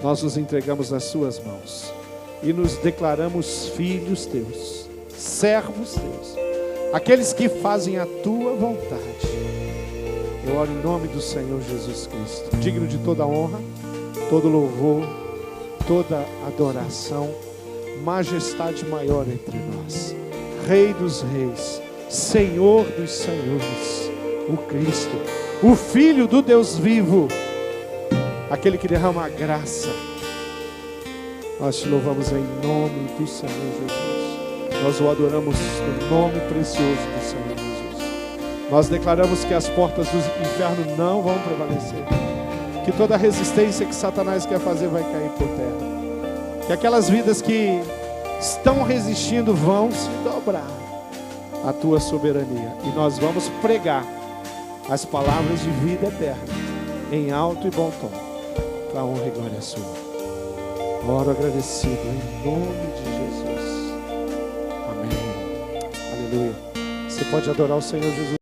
Nós nos entregamos nas suas mãos e nos declaramos filhos teus, servos teus, aqueles que fazem a tua vontade. Eu oro em nome do Senhor Jesus Cristo, digno de toda honra, todo louvor, toda adoração, majestade maior entre nós, Rei dos reis, Senhor dos senhores, o Cristo, o Filho do Deus vivo, aquele que derrama a graça. Nós te louvamos em nome do Senhor Jesus. Nós o adoramos no nome precioso do Senhor Jesus. Nós declaramos que as portas do inferno não vão prevalecer, que toda resistência que Satanás quer fazer vai cair por terra, que aquelas vidas que estão resistindo vão se dobrar à tua soberania, e nós vamos pregar as palavras de vida eterna em alto e bom tom, para a honra e glória sua. Oro agradecido em nome de Jesus. Amém. Aleluia. Você pode adorar o Senhor Jesus.